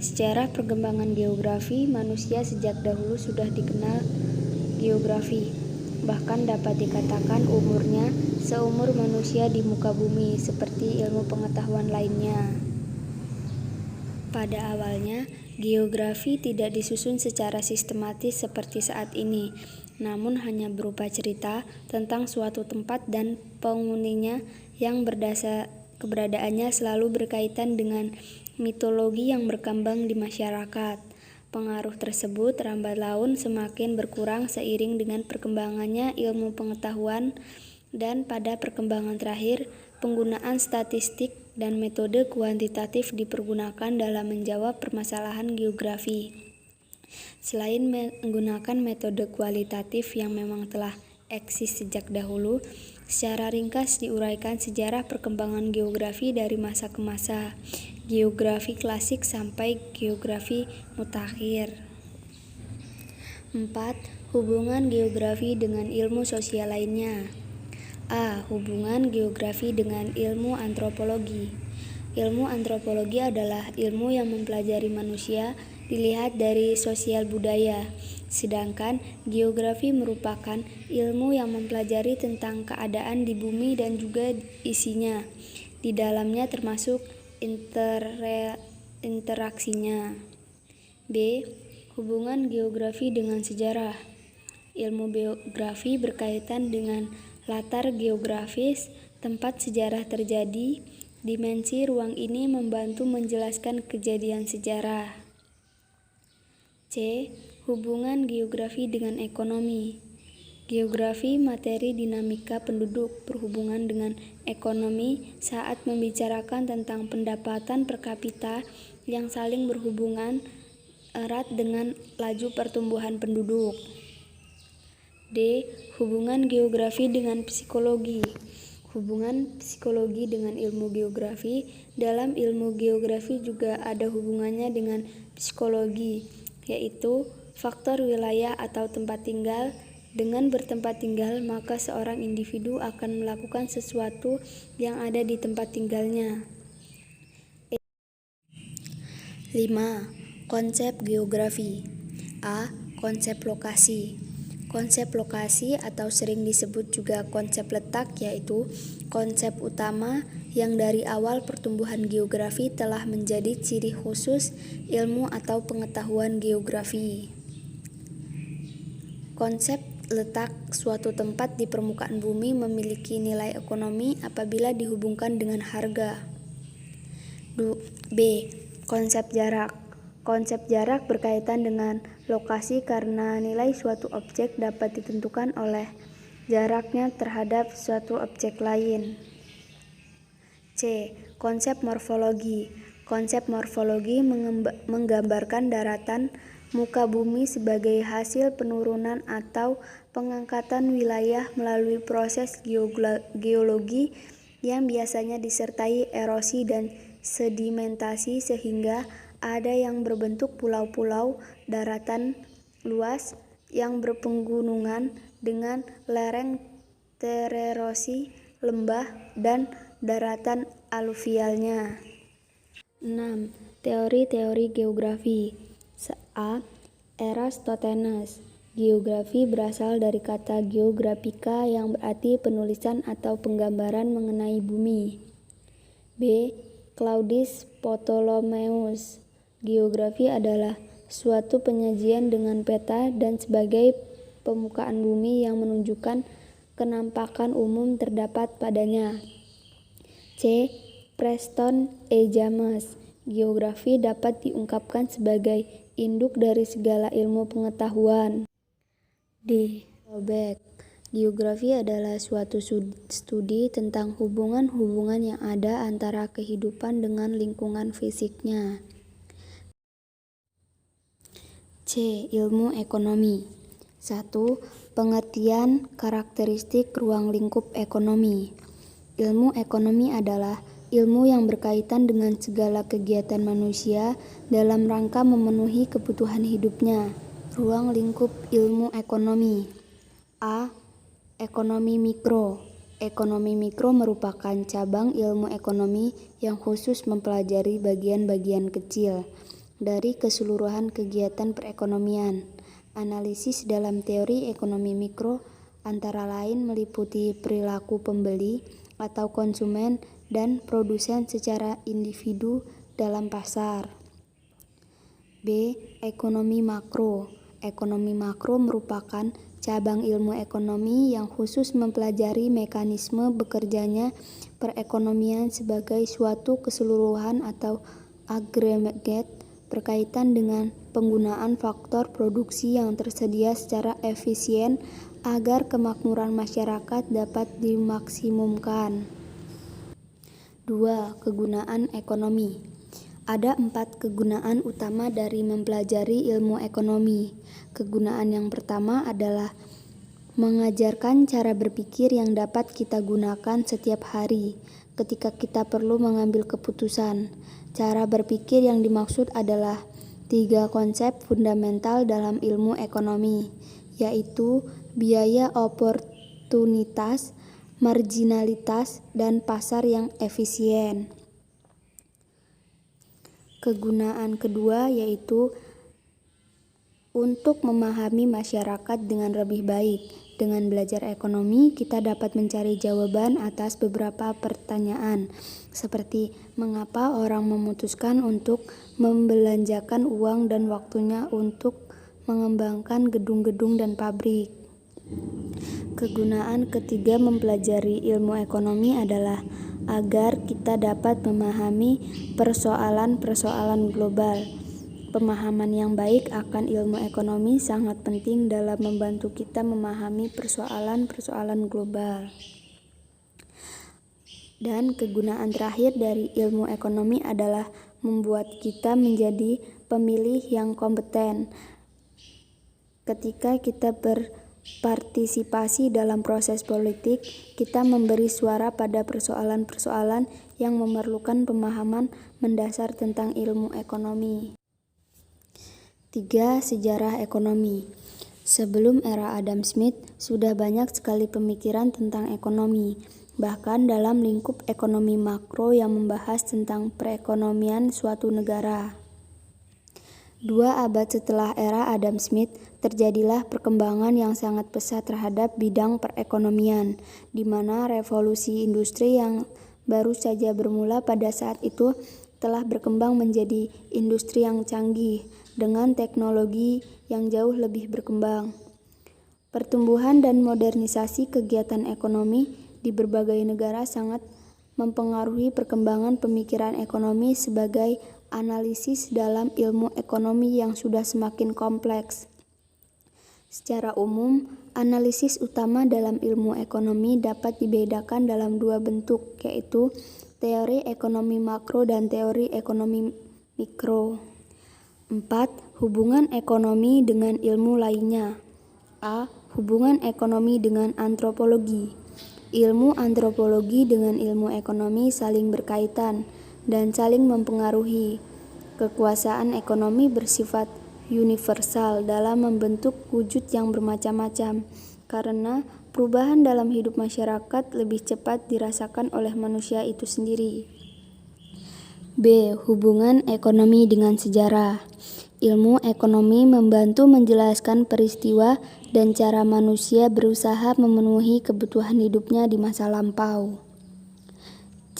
Sejarah perkembangan geografi manusia sejak dahulu sudah dikenal geografi. Bahkan dapat dikatakan umurnya seumur manusia di muka bumi, seperti ilmu pengetahuan lainnya. Pada awalnya, geografi tidak disusun secara sistematis seperti saat ini, namun hanya berupa cerita tentang suatu tempat dan penghuninya yang keberadaannya selalu berkaitan dengan mitologi yang berkembang di masyarakat. Pengaruh tersebut lambat laun semakin berkurang seiring dengan perkembangannya ilmu pengetahuan, dan pada perkembangan terakhir, penggunaan statistik dan metode kuantitatif dipergunakan dalam menjawab permasalahan geografi. Selain menggunakan metode kualitatif yang memang telah eksis sejak dahulu, secara ringkas diuraikan sejarah perkembangan geografi dari masa ke masa, geografi klasik sampai geografi mutakhir. 4. Hubungan geografi dengan ilmu sosial lainnya. A. Hubungan geografi dengan ilmu antropologi. Ilmu antropologi adalah ilmu yang mempelajari manusia dilihat dari sosial budaya, sedangkan geografi merupakan ilmu yang mempelajari tentang keadaan di bumi dan juga isinya, di dalamnya termasuk interaksinya. B. Hubungan geografi dengan sejarah. Ilmu geografi berkaitan dengan latar geografis tempat sejarah terjadi. Dimensi ruang ini membantu menjelaskan kejadian sejarah. C. Hubungan geografi dengan ekonomi. Geografi materi dinamika penduduk berhubungan dengan ekonomi saat membicarakan tentang pendapatan per kapita yang saling berhubungan erat dengan laju pertumbuhan penduduk. D. Hubungan geografi dengan psikologi. Hubungan psikologi dengan ilmu geografi. Dalam ilmu geografi juga ada hubungannya dengan psikologi, yaitu faktor wilayah atau tempat tinggal. Dengan bertempat tinggal, maka seorang individu akan melakukan sesuatu yang ada di tempat tinggalnya. 5. Konsep geografi. A. Konsep lokasi. Konsep lokasi atau sering disebut juga konsep letak, yaitu konsep utama yang dari awal pertumbuhan geografi telah menjadi ciri khusus ilmu atau pengetahuan geografi. Konsep letak suatu tempat di permukaan bumi memiliki nilai ekonomi apabila dihubungkan dengan harga. B. Konsep jarak. Konsep jarak berkaitan dengan lokasi karena nilai suatu objek dapat ditentukan oleh jaraknya terhadap suatu objek lain. C. Konsep morfologi. Konsep morfologi menggambarkan daratan muka bumi sebagai hasil penurunan atau pengangkatan wilayah melalui proses geologi yang biasanya disertai erosi dan sedimentasi sehingga ada yang berbentuk pulau-pulau, daratan luas yang berpegunungan dengan lereng tererosi, lembah, dan daratan aluvialnya. 6. Teori-teori geografi. A. Eratosthenes. Geografi berasal dari kata geografika yang berarti penulisan atau penggambaran mengenai bumi. B. B. Claudius Ptolemaeus. Geografi adalah suatu penyajian dengan peta dan sebagai permukaan bumi yang menunjukkan kenampakan umum terdapat padanya. C. Preston E. James. Geografi dapat diungkapkan sebagai induk dari segala ilmu pengetahuan. D. Robeck. Geografi adalah suatu studi tentang hubungan-hubungan yang ada antara kehidupan dengan lingkungan fisiknya. C. Ilmu ekonomi. 1. Pengertian karakteristik ruang lingkup ekonomi. Ilmu ekonomi adalah ilmu yang berkaitan dengan segala kegiatan manusia dalam rangka memenuhi kebutuhan hidupnya. Ruang lingkup ilmu ekonomi. A. Ekonomi mikro. Ekonomi mikro merupakan cabang ilmu ekonomi yang khusus mempelajari bagian-bagian kecil dari keseluruhan kegiatan perekonomian. Analisis dalam teori ekonomi mikro antara lain meliputi perilaku pembeli atau konsumen dan produsen secara individu dalam pasar. B. Ekonomi makro. Ekonomi makro merupakan cabang ilmu ekonomi yang khusus mempelajari mekanisme bekerjanya perekonomian sebagai suatu keseluruhan atau agregat berkaitan dengan penggunaan faktor produksi yang tersedia secara efisien agar kemakmuran masyarakat dapat dimaksimumkan. 2. Kegunaan ekonomi. Ada 4 kegunaan utama dari mempelajari ilmu ekonomi. Kegunaan yang pertama adalah mengajarkan cara berpikir yang dapat kita gunakan setiap hari ketika kita perlu mengambil keputusan. Cara berpikir yang dimaksud adalah 3 konsep fundamental dalam ilmu ekonomi, yaitu biaya oportunitas, marginalitas, dan pasar yang efisien. Kegunaan kedua yaitu untuk memahami masyarakat dengan lebih baik. Dengan belajar ekonomi, kita dapat mencari jawaban atas beberapa pertanyaan, seperti mengapa orang memutuskan untuk membelanjakan uang dan waktunya untuk mengembangkan gedung-gedung dan pabrik. Kegunaan ketiga mempelajari ilmu ekonomi adalah agar kita dapat memahami persoalan-persoalan global. Pemahaman yang baik akan ilmu ekonomi sangat penting dalam membantu kita memahami persoalan-persoalan global. Dan kegunaan terakhir dari ilmu ekonomi adalah membuat kita menjadi pemilih yang kompeten. Ketika kita berpartisipasi dalam proses politik, kita memberi suara pada persoalan-persoalan yang memerlukan pemahaman mendasar tentang ilmu ekonomi. 3. Sejarah ekonomi. Sebelum era Adam Smith, sudah banyak sekali pemikiran tentang ekonomi, bahkan dalam lingkup ekonomi makro yang membahas tentang perekonomian suatu negara. 2 abad setelah era Adam Smith, terjadilah perkembangan yang sangat pesat terhadap bidang perekonomian, di mana revolusi industri yang baru saja bermula pada saat itu telah berkembang menjadi industri yang canggih dengan teknologi yang jauh lebih berkembang. Pertumbuhan dan modernisasi kegiatan ekonomi di berbagai negara sangat mempengaruhi perkembangan pemikiran ekonomi sebagai analisis dalam ilmu ekonomi yang sudah semakin kompleks. Secara umum, analisis utama dalam ilmu ekonomi dapat dibedakan dalam 2 bentuk, yaitu teori ekonomi makro dan teori ekonomi mikro. 4. Hubungan ekonomi dengan ilmu lainnya. A. Hubungan ekonomi dengan antropologi. Ilmu antropologi dengan ilmu ekonomi saling berkaitan dan saling mempengaruhi. Kekuasaan ekonomi bersifat universal dalam membentuk wujud yang bermacam-macam, karena perubahan dalam hidup masyarakat lebih cepat dirasakan oleh manusia itu sendiri. B. Hubungan ekonomi dengan sejarah. Ilmu ekonomi membantu menjelaskan peristiwa dan cara manusia berusaha memenuhi kebutuhan hidupnya di masa lampau.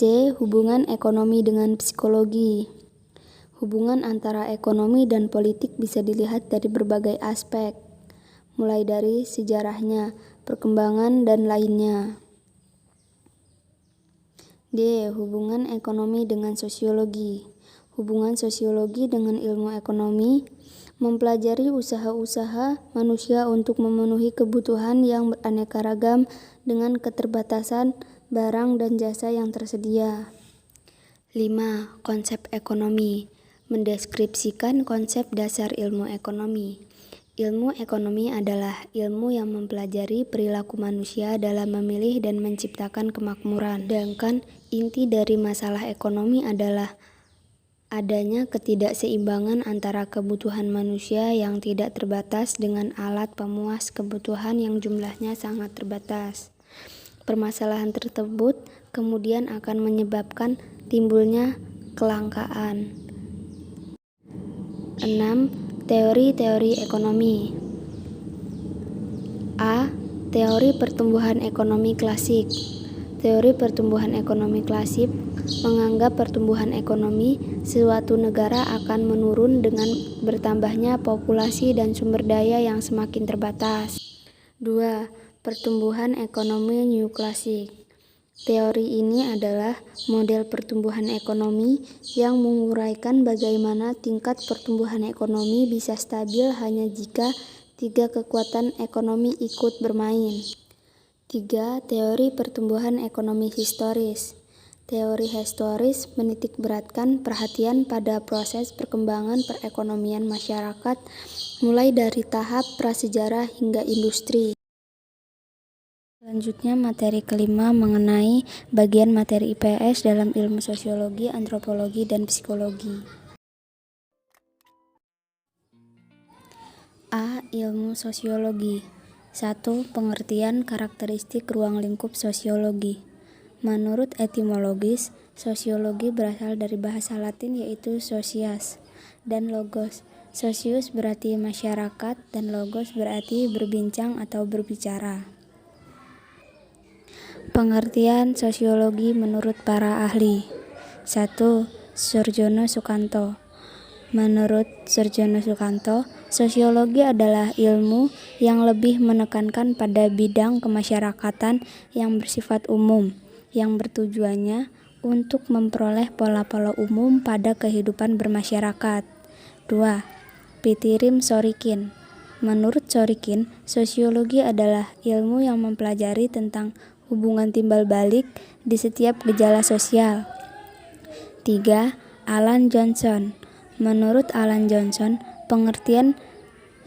C. C. Hubungan ekonomi dengan psikologi. Hubungan antara ekonomi dan politik bisa dilihat dari berbagai aspek, mulai dari sejarahnya, perkembangan, dan lainnya. D. Hubungan ekonomi dengan sosiologi. Hubungan sosiologi dengan ilmu ekonomi mempelajari usaha-usaha manusia untuk memenuhi kebutuhan yang beraneka ragam dengan keterbatasan barang dan jasa yang tersedia. 5. Konsep ekonomi mendeskripsikan konsep dasar ilmu ekonomi. Ilmu ekonomi adalah ilmu yang mempelajari perilaku manusia dalam memilih dan menciptakan kemakmuran. Sedangkan inti dari masalah ekonomi adalah adanya ketidakseimbangan antara kebutuhan manusia yang tidak terbatas dengan alat pemuas kebutuhan yang jumlahnya sangat terbatas. Permasalahan tersebut kemudian akan menyebabkan timbulnya kelangkaan. 6. Teori-teori ekonomi. A. Teori pertumbuhan ekonomi klasik. Teori pertumbuhan ekonomi klasik menganggap pertumbuhan ekonomi suatu negara akan menurun dengan bertambahnya populasi dan sumber daya yang semakin terbatas. 2. Pertumbuhan ekonomi neoklasik. Teori ini adalah model pertumbuhan ekonomi yang menguraikan bagaimana tingkat pertumbuhan ekonomi bisa stabil hanya jika 3 kekuatan ekonomi ikut bermain. 3. Teori pertumbuhan ekonomi historis. Teori historis menitikberatkan perhatian pada proses perkembangan perekonomian masyarakat mulai dari tahap prasejarah hingga industri. Selanjutnya materi kelima mengenai bagian materi IPS dalam ilmu sosiologi, antropologi, dan psikologi. A. Ilmu sosiologi. 1. Pengertian karakteristik ruang lingkup sosiologi. Menurut etimologis, sosiologi berasal dari bahasa Latin yaitu socias dan logos. Socius berarti masyarakat dan logos berarti berbincang atau berbicara. Pengertian sosiologi menurut para ahli. 1. Surjono Sukanto. Menurut Surjono Sukanto, sosiologi adalah ilmu yang lebih menekankan pada bidang kemasyarakatan yang bersifat umum, yang bertujuannya untuk memperoleh pola-pola umum pada kehidupan bermasyarakat. 2. Pitirim Sorikin. Menurut Sorikin, sosiologi adalah ilmu yang mempelajari tentang hubungan timbal balik di setiap gejala sosial. 3. Alan Johnson. Menurut Alan Johnson, pengertian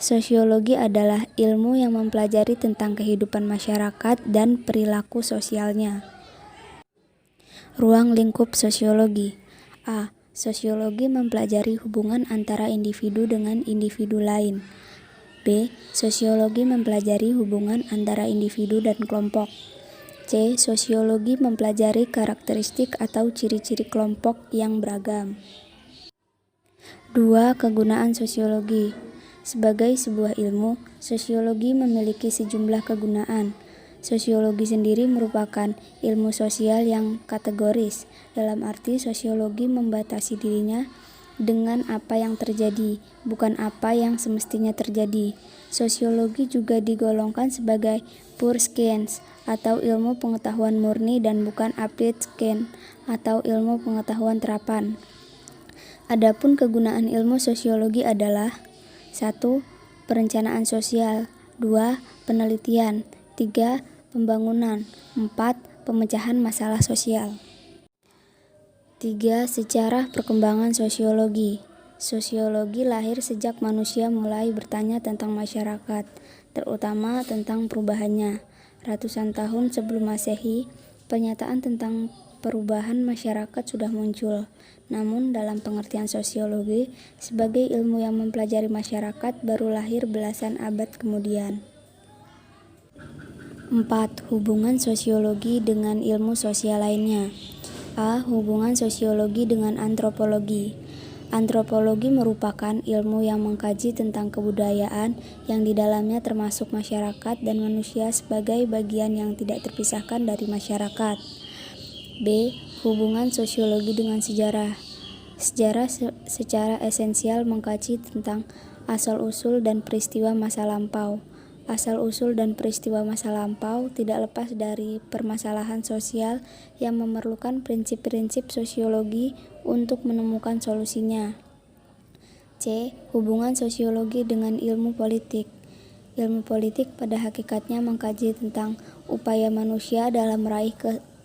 sosiologi adalah ilmu yang mempelajari tentang kehidupan masyarakat dan perilaku sosialnya. Ruang lingkup sosiologi. A. Sosiologi mempelajari hubungan antara individu dengan individu lain. B. Sosiologi mempelajari hubungan antara individu dan kelompok. C. Sosiologi mempelajari karakteristik atau ciri-ciri kelompok yang beragam. 2. Kegunaan sosiologi. Sebagai sebuah ilmu, sosiologi memiliki sejumlah kegunaan. Sosiologi sendiri merupakan ilmu sosial yang kategoris, dalam arti sosiologi membatasi dirinya dengan apa yang terjadi, bukan apa yang semestinya terjadi. Sosiologi juga digolongkan sebagai pure science, atau ilmu pengetahuan murni dan bukan applied science, atau ilmu pengetahuan terapan. Adapun kegunaan ilmu sosiologi adalah 1. Perencanaan sosial. 2. Penelitian. 3. Pembangunan. 4. Pemecahan masalah sosial. 3. Sejarah perkembangan sosiologi. Sosiologi lahir sejak manusia mulai bertanya tentang masyarakat, terutama tentang perubahannya. Ratusan tahun sebelum Masehi, pernyataan tentang perubahan masyarakat sudah muncul. Namun dalam pengertian sosiologi sebagai ilmu yang mempelajari masyarakat baru lahir belasan abad kemudian. 4. Hubungan sosiologi dengan ilmu sosial lainnya. A. Hubungan sosiologi dengan antropologi. Antropologi merupakan ilmu yang mengkaji tentang kebudayaan yang di dalamnya termasuk masyarakat dan manusia sebagai bagian yang tidak terpisahkan dari masyarakat. B. Hubungan sosiologi dengan sejarah. Sejarah secara esensial mengkaji tentang asal-usul dan peristiwa masa lampau. Asal-usul dan peristiwa masa lampau tidak lepas dari permasalahan sosial yang memerlukan prinsip-prinsip sosiologi untuk menemukan solusinya. C. Hubungan sosiologi dengan ilmu politik. Ilmu politik pada hakikatnya mengkaji tentang upaya manusia dalam meraih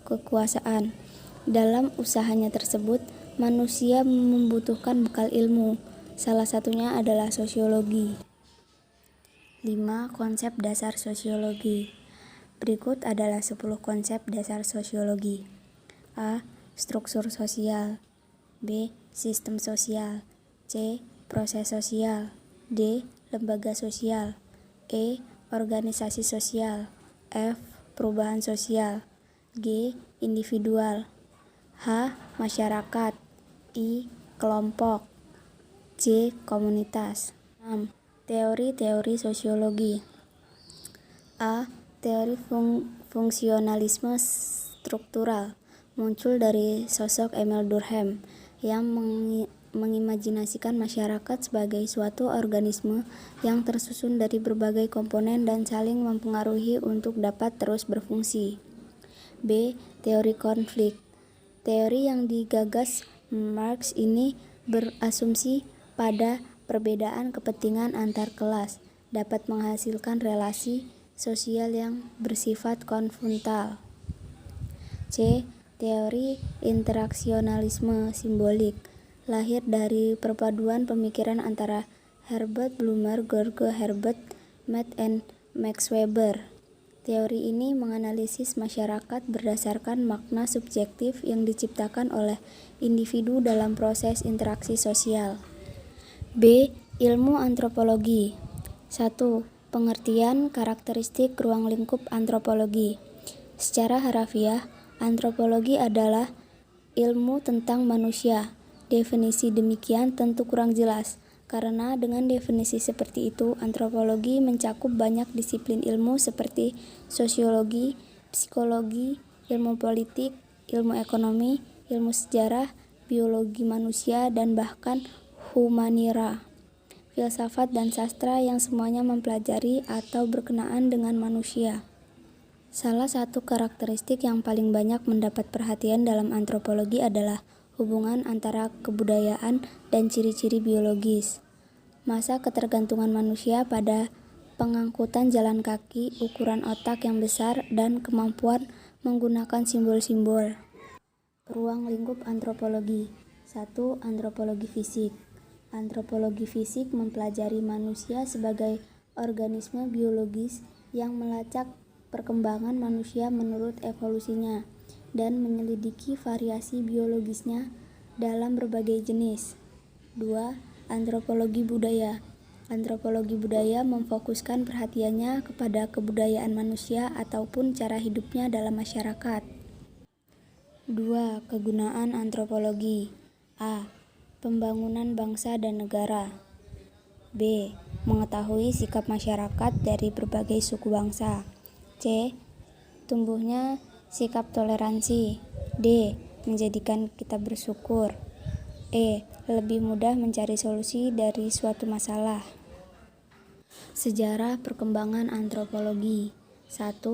kekuasaan. Dalam usahanya tersebut, manusia membutuhkan bekal ilmu. Salah satunya adalah sosiologi. 5. Konsep dasar sosiologi. Berikut adalah 10 konsep dasar sosiologi. A. Struktur sosial. B. Sistem sosial. C. Proses sosial. D. Lembaga sosial. E. Organisasi sosial. F. Perubahan sosial. G. Individual. H. Masyarakat. I. Kelompok. J. Komunitas. 6. Teori-teori sosiologi. A. Teori fungsionalisme struktural muncul dari sosok Emil Durkheim yang mengimajinasikan masyarakat sebagai suatu organisme yang tersusun dari berbagai komponen dan saling mempengaruhi untuk dapat terus berfungsi. B. Teori konflik. Teori yang digagas Marx ini berasumsi pada perbedaan kepentingan antar kelas dapat menghasilkan relasi sosial yang bersifat konfrontal. C. Teori interaksionalisme simbolik lahir dari perpaduan pemikiran antara Herbert Blumer, George Herbert Mead, dan Max Weber. Teori ini menganalisis masyarakat berdasarkan makna subjektif yang diciptakan oleh individu dalam proses interaksi sosial. B. Ilmu antropologi. 1. Pengertian karakteristik ruang lingkup antropologi. Secara harafiah, antropologi adalah ilmu tentang manusia. Definisi demikian tentu kurang jelas, karena dengan definisi seperti itu, antropologi mencakup banyak disiplin ilmu seperti sosiologi, psikologi, ilmu politik, ilmu ekonomi, ilmu sejarah, biologi manusia, dan bahkan humanira, filsafat dan sastra yang semuanya mempelajari atau berkenaan dengan manusia. Salah satu karakteristik yang paling banyak mendapat perhatian dalam antropologi adalah hubungan antara kebudayaan dan ciri-ciri biologis. Masa ketergantungan manusia pada pengangkutan jalan kaki, ukuran otak yang besar, dan kemampuan menggunakan simbol-simbol. Ruang lingkup antropologi. 1. Antropologi fisik. Antropologi fisik mempelajari manusia sebagai organisme biologis yang melacak perkembangan manusia menurut evolusinya dan menyelidiki variasi biologisnya dalam berbagai jenis. 2. Antropologi budaya. Antropologi budaya memfokuskan perhatiannya kepada kebudayaan manusia ataupun cara hidupnya dalam masyarakat. 2. Kegunaan antropologi. A. Pembangunan bangsa dan negara. B. Mengetahui sikap masyarakat dari berbagai suku bangsa. C. Tumbuhnya sikap toleransi. D. Menjadikan kita bersyukur. E. Lebih mudah mencari solusi dari suatu masalah. Sejarah perkembangan antropologi. 1.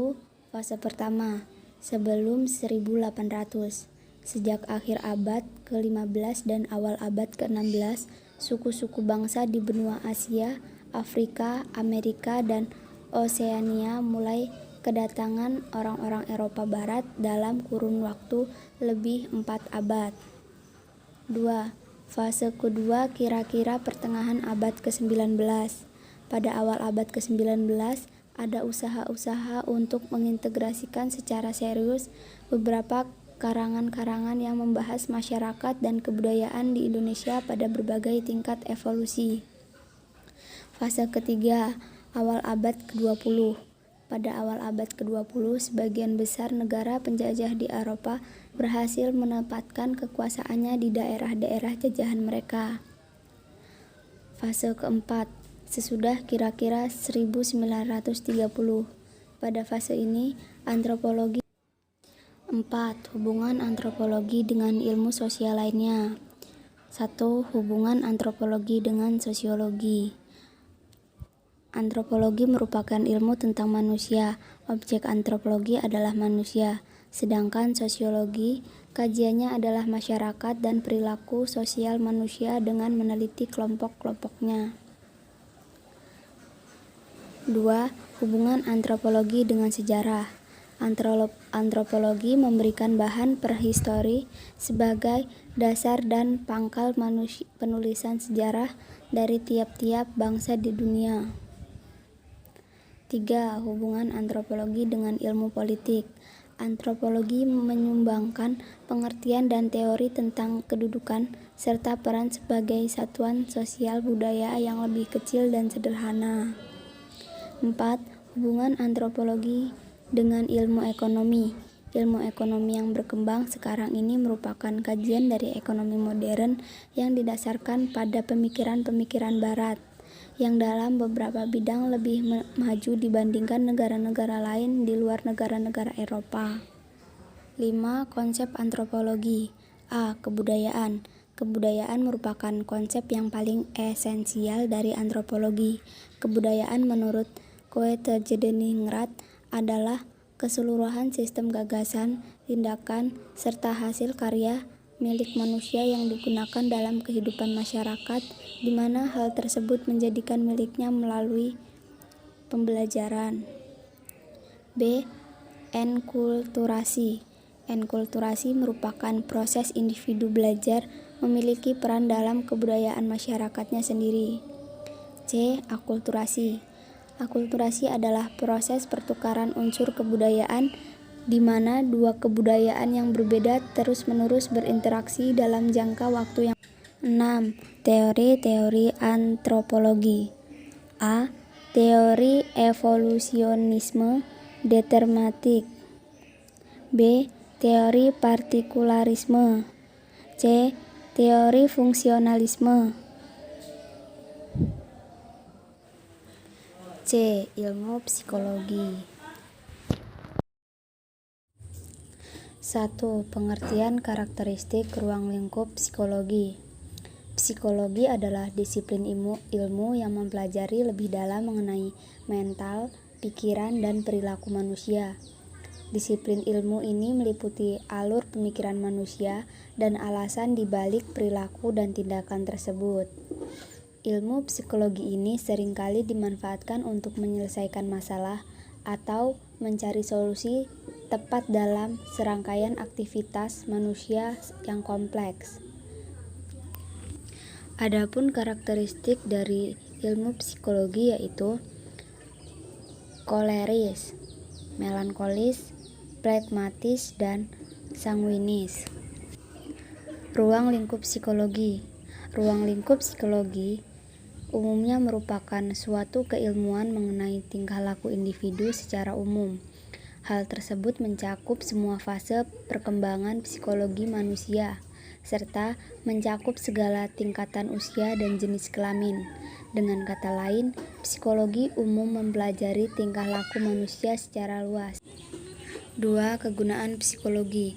Fase pertama, sebelum 1800. Sejak akhir abad ke-15 dan awal abad ke-16, suku-suku bangsa di benua Asia, Afrika, Amerika, dan Oseania mulai kedatangan orang-orang Eropa Barat dalam kurun waktu lebih 4 abad. 2. Fase kedua kira-kira pertengahan abad ke-19. Pada awal abad ke-19, ada usaha-usaha untuk mengintegrasikan secara serius beberapa karangan-karangan yang membahas masyarakat dan kebudayaan di Indonesia pada berbagai tingkat evolusi. Fase ketiga, awal abad ke-20. Pada awal abad ke-20, sebagian besar negara penjajah di Eropa berhasil menempatkan kekuasaannya di daerah-daerah jajahan mereka. Fase keempat, sesudah kira-kira 1930. Pada fase ini, antropologi. 4. 4. Hubungan antropologi dengan ilmu sosial lainnya. 1. Hubungan antropologi dengan sosiologi. Antropologi merupakan ilmu tentang manusia. Objek antropologi adalah manusia. Sedangkan sosiologi, kajiannya adalah masyarakat dan perilaku sosial manusia dengan meneliti kelompok-kelompoknya. 2. Hubungan antropologi dengan sejarah. Antropologi memberikan bahan perhistori sebagai dasar dan pangkal penulisan sejarah dari tiap-tiap bangsa di dunia. 3. Hubungan antropologi dengan ilmu politik. Antropologi menyumbangkan pengertian dan teori tentang kedudukan serta peran sebagai satuan sosial budaya yang lebih kecil dan sederhana. 4. Hubungan antropologi dengan ilmu ekonomi. Ilmu ekonomi yang berkembang sekarang ini merupakan kajian dari ekonomi modern yang didasarkan pada pemikiran-pemikiran Barat, yang dalam beberapa bidang lebih maju dibandingkan negara-negara lain di luar negara-negara Eropa. 5. Konsep antropologi. A. Kebudayaan. Kebudayaan merupakan konsep yang paling esensial dari antropologi. Kebudayaan menurut Koete-Jedeningrat adalah keseluruhan sistem gagasan, tindakan, serta hasil karya milik manusia yang digunakan dalam kehidupan masyarakat, di mana hal tersebut menjadikan miliknya melalui pembelajaran. B. Enkulturasi. Enkulturasi merupakan proses individu belajar memiliki peran dalam kebudayaan masyarakatnya sendiri. C. Akulturasi. Akulturasi adalah proses pertukaran unsur kebudayaan di mana dua kebudayaan yang berbeda terus-menerus berinteraksi dalam jangka waktu yang 6. Teori-teori antropologi. A. Teori evolusionisme deterministik. B. Teori partikularisme. C. Teori fungsionalisme. C. Ilmu psikologi. 1. Pengertian karakteristik ruang lingkup psikologi. Psikologi adalah disiplin ilmu yang mempelajari lebih dalam mengenai mental, pikiran, dan perilaku manusia. Disiplin ilmu ini meliputi alur pemikiran manusia dan alasan di balik perilaku dan tindakan tersebut. Ilmu psikologi ini seringkali dimanfaatkan untuk menyelesaikan masalah atau mencari solusi tepat dalam serangkaian aktivitas manusia yang kompleks. Adapun karakteristik dari ilmu psikologi yaitu koleris, melankolis, pragmatis, dan sanguinis. Ruang lingkup psikologi. Ruang lingkup psikologi umumnya merupakan suatu keilmuan mengenai tingkah laku individu secara umum. Hal tersebut mencakup semua fase perkembangan psikologi manusia, serta mencakup segala tingkatan usia dan jenis kelamin. Dengan kata lain, psikologi umum mempelajari tingkah laku manusia secara luas. 2. Kegunaan psikologi.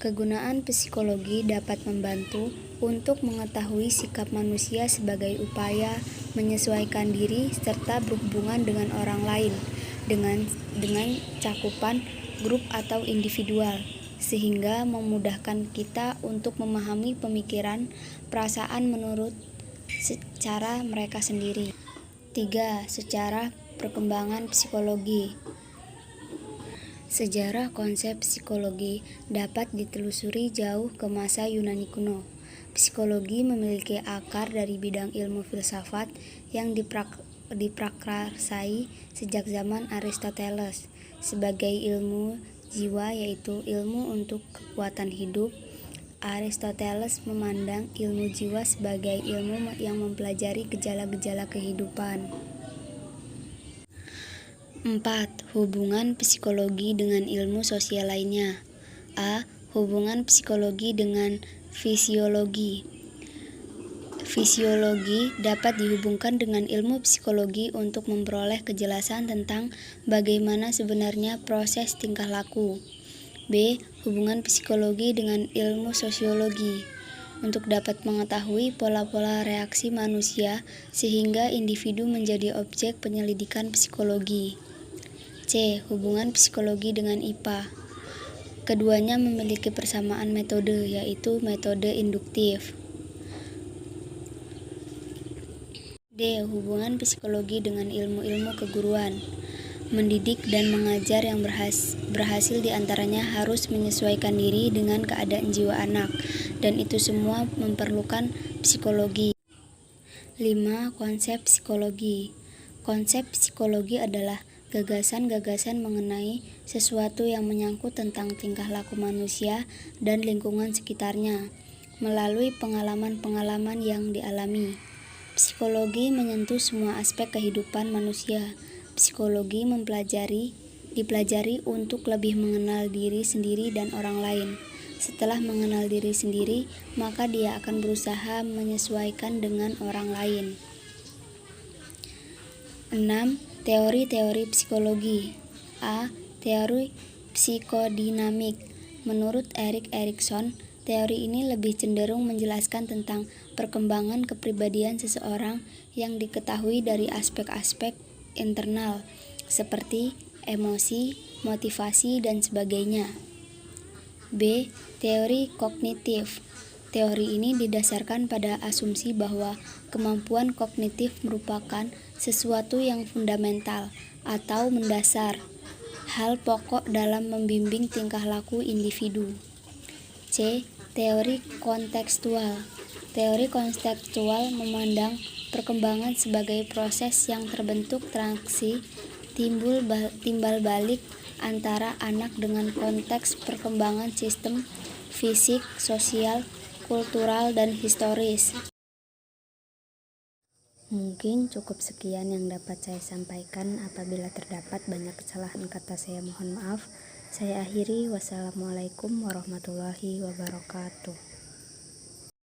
Kegunaan psikologi dapat membantu untuk mengetahui sikap manusia sebagai upaya menyesuaikan diri serta berhubungan dengan orang lain dengan cakupan grup atau individual, sehingga memudahkan kita untuk memahami pemikiran, perasaan menurut cara mereka sendiri. 3. Sejarah perkembangan psikologi. Sejarah konsep psikologi dapat ditelusuri jauh ke masa Yunani kuno. Psikologi memiliki akar dari bidang ilmu filsafat yang diprakarsai sejak zaman Aristoteles sebagai ilmu jiwa, yaitu ilmu untuk kekuatan hidup. Aristoteles memandang ilmu jiwa sebagai ilmu yang mempelajari gejala-gejala kehidupan. 4. Hubungan psikologi dengan ilmu sosial lainnya. A. Hubungan psikologi dengan fisiologi. Fisiologi dapat dihubungkan dengan ilmu psikologi untuk memperoleh kejelasan tentang bagaimana sebenarnya proses tingkah laku. B. Hubungan psikologi dengan ilmu sosiologi. Untuk dapat mengetahui pola-pola reaksi manusia sehingga individu menjadi objek penyelidikan psikologi. C. Hubungan psikologi dengan IPA. Keduanya memiliki persamaan metode, yaitu metode induktif. D. Hubungan psikologi dengan ilmu-ilmu keguruan. Mendidik dan mengajar yang berhasil diantaranya harus menyesuaikan diri dengan keadaan jiwa anak, dan itu semua memerlukan psikologi. 5. Konsep psikologi. Konsep psikologi adalah gagasan-gagasan mengenai sesuatu yang menyangkut tentang tingkah laku manusia dan lingkungan sekitarnya, melalui pengalaman-pengalaman yang dialami. Psikologi menyentuh semua aspek kehidupan manusia. Psikologi dipelajari untuk lebih mengenal diri sendiri dan orang lain. Setelah mengenal diri sendiri, maka dia akan berusaha menyesuaikan dengan orang lain. 6. Teori-teori psikologi. A. Teori psikodinamik. Menurut Erik Erikson, teori ini lebih cenderung menjelaskan tentang perkembangan kepribadian seseorang yang diketahui dari aspek-aspek internal seperti emosi, motivasi, dan sebagainya. B. Teori kognitif. Teori ini didasarkan pada asumsi bahwa kemampuan kognitif merupakan sesuatu yang fundamental atau mendasar, hal pokok dalam membimbing tingkah laku individu. C. Teori kontekstual. Teori kontekstual memandang perkembangan sebagai proses yang terbentuk transaksi timbal balik antara anak dengan konteks perkembangan sistem fisik, sosial, kultural, dan historis. Mungkin cukup sekian yang dapat saya sampaikan. Apabila terdapat banyak kesalahan kata, saya mohon maaf. Saya akhiri. Wassalamualaikum warahmatullahi wabarakatuh.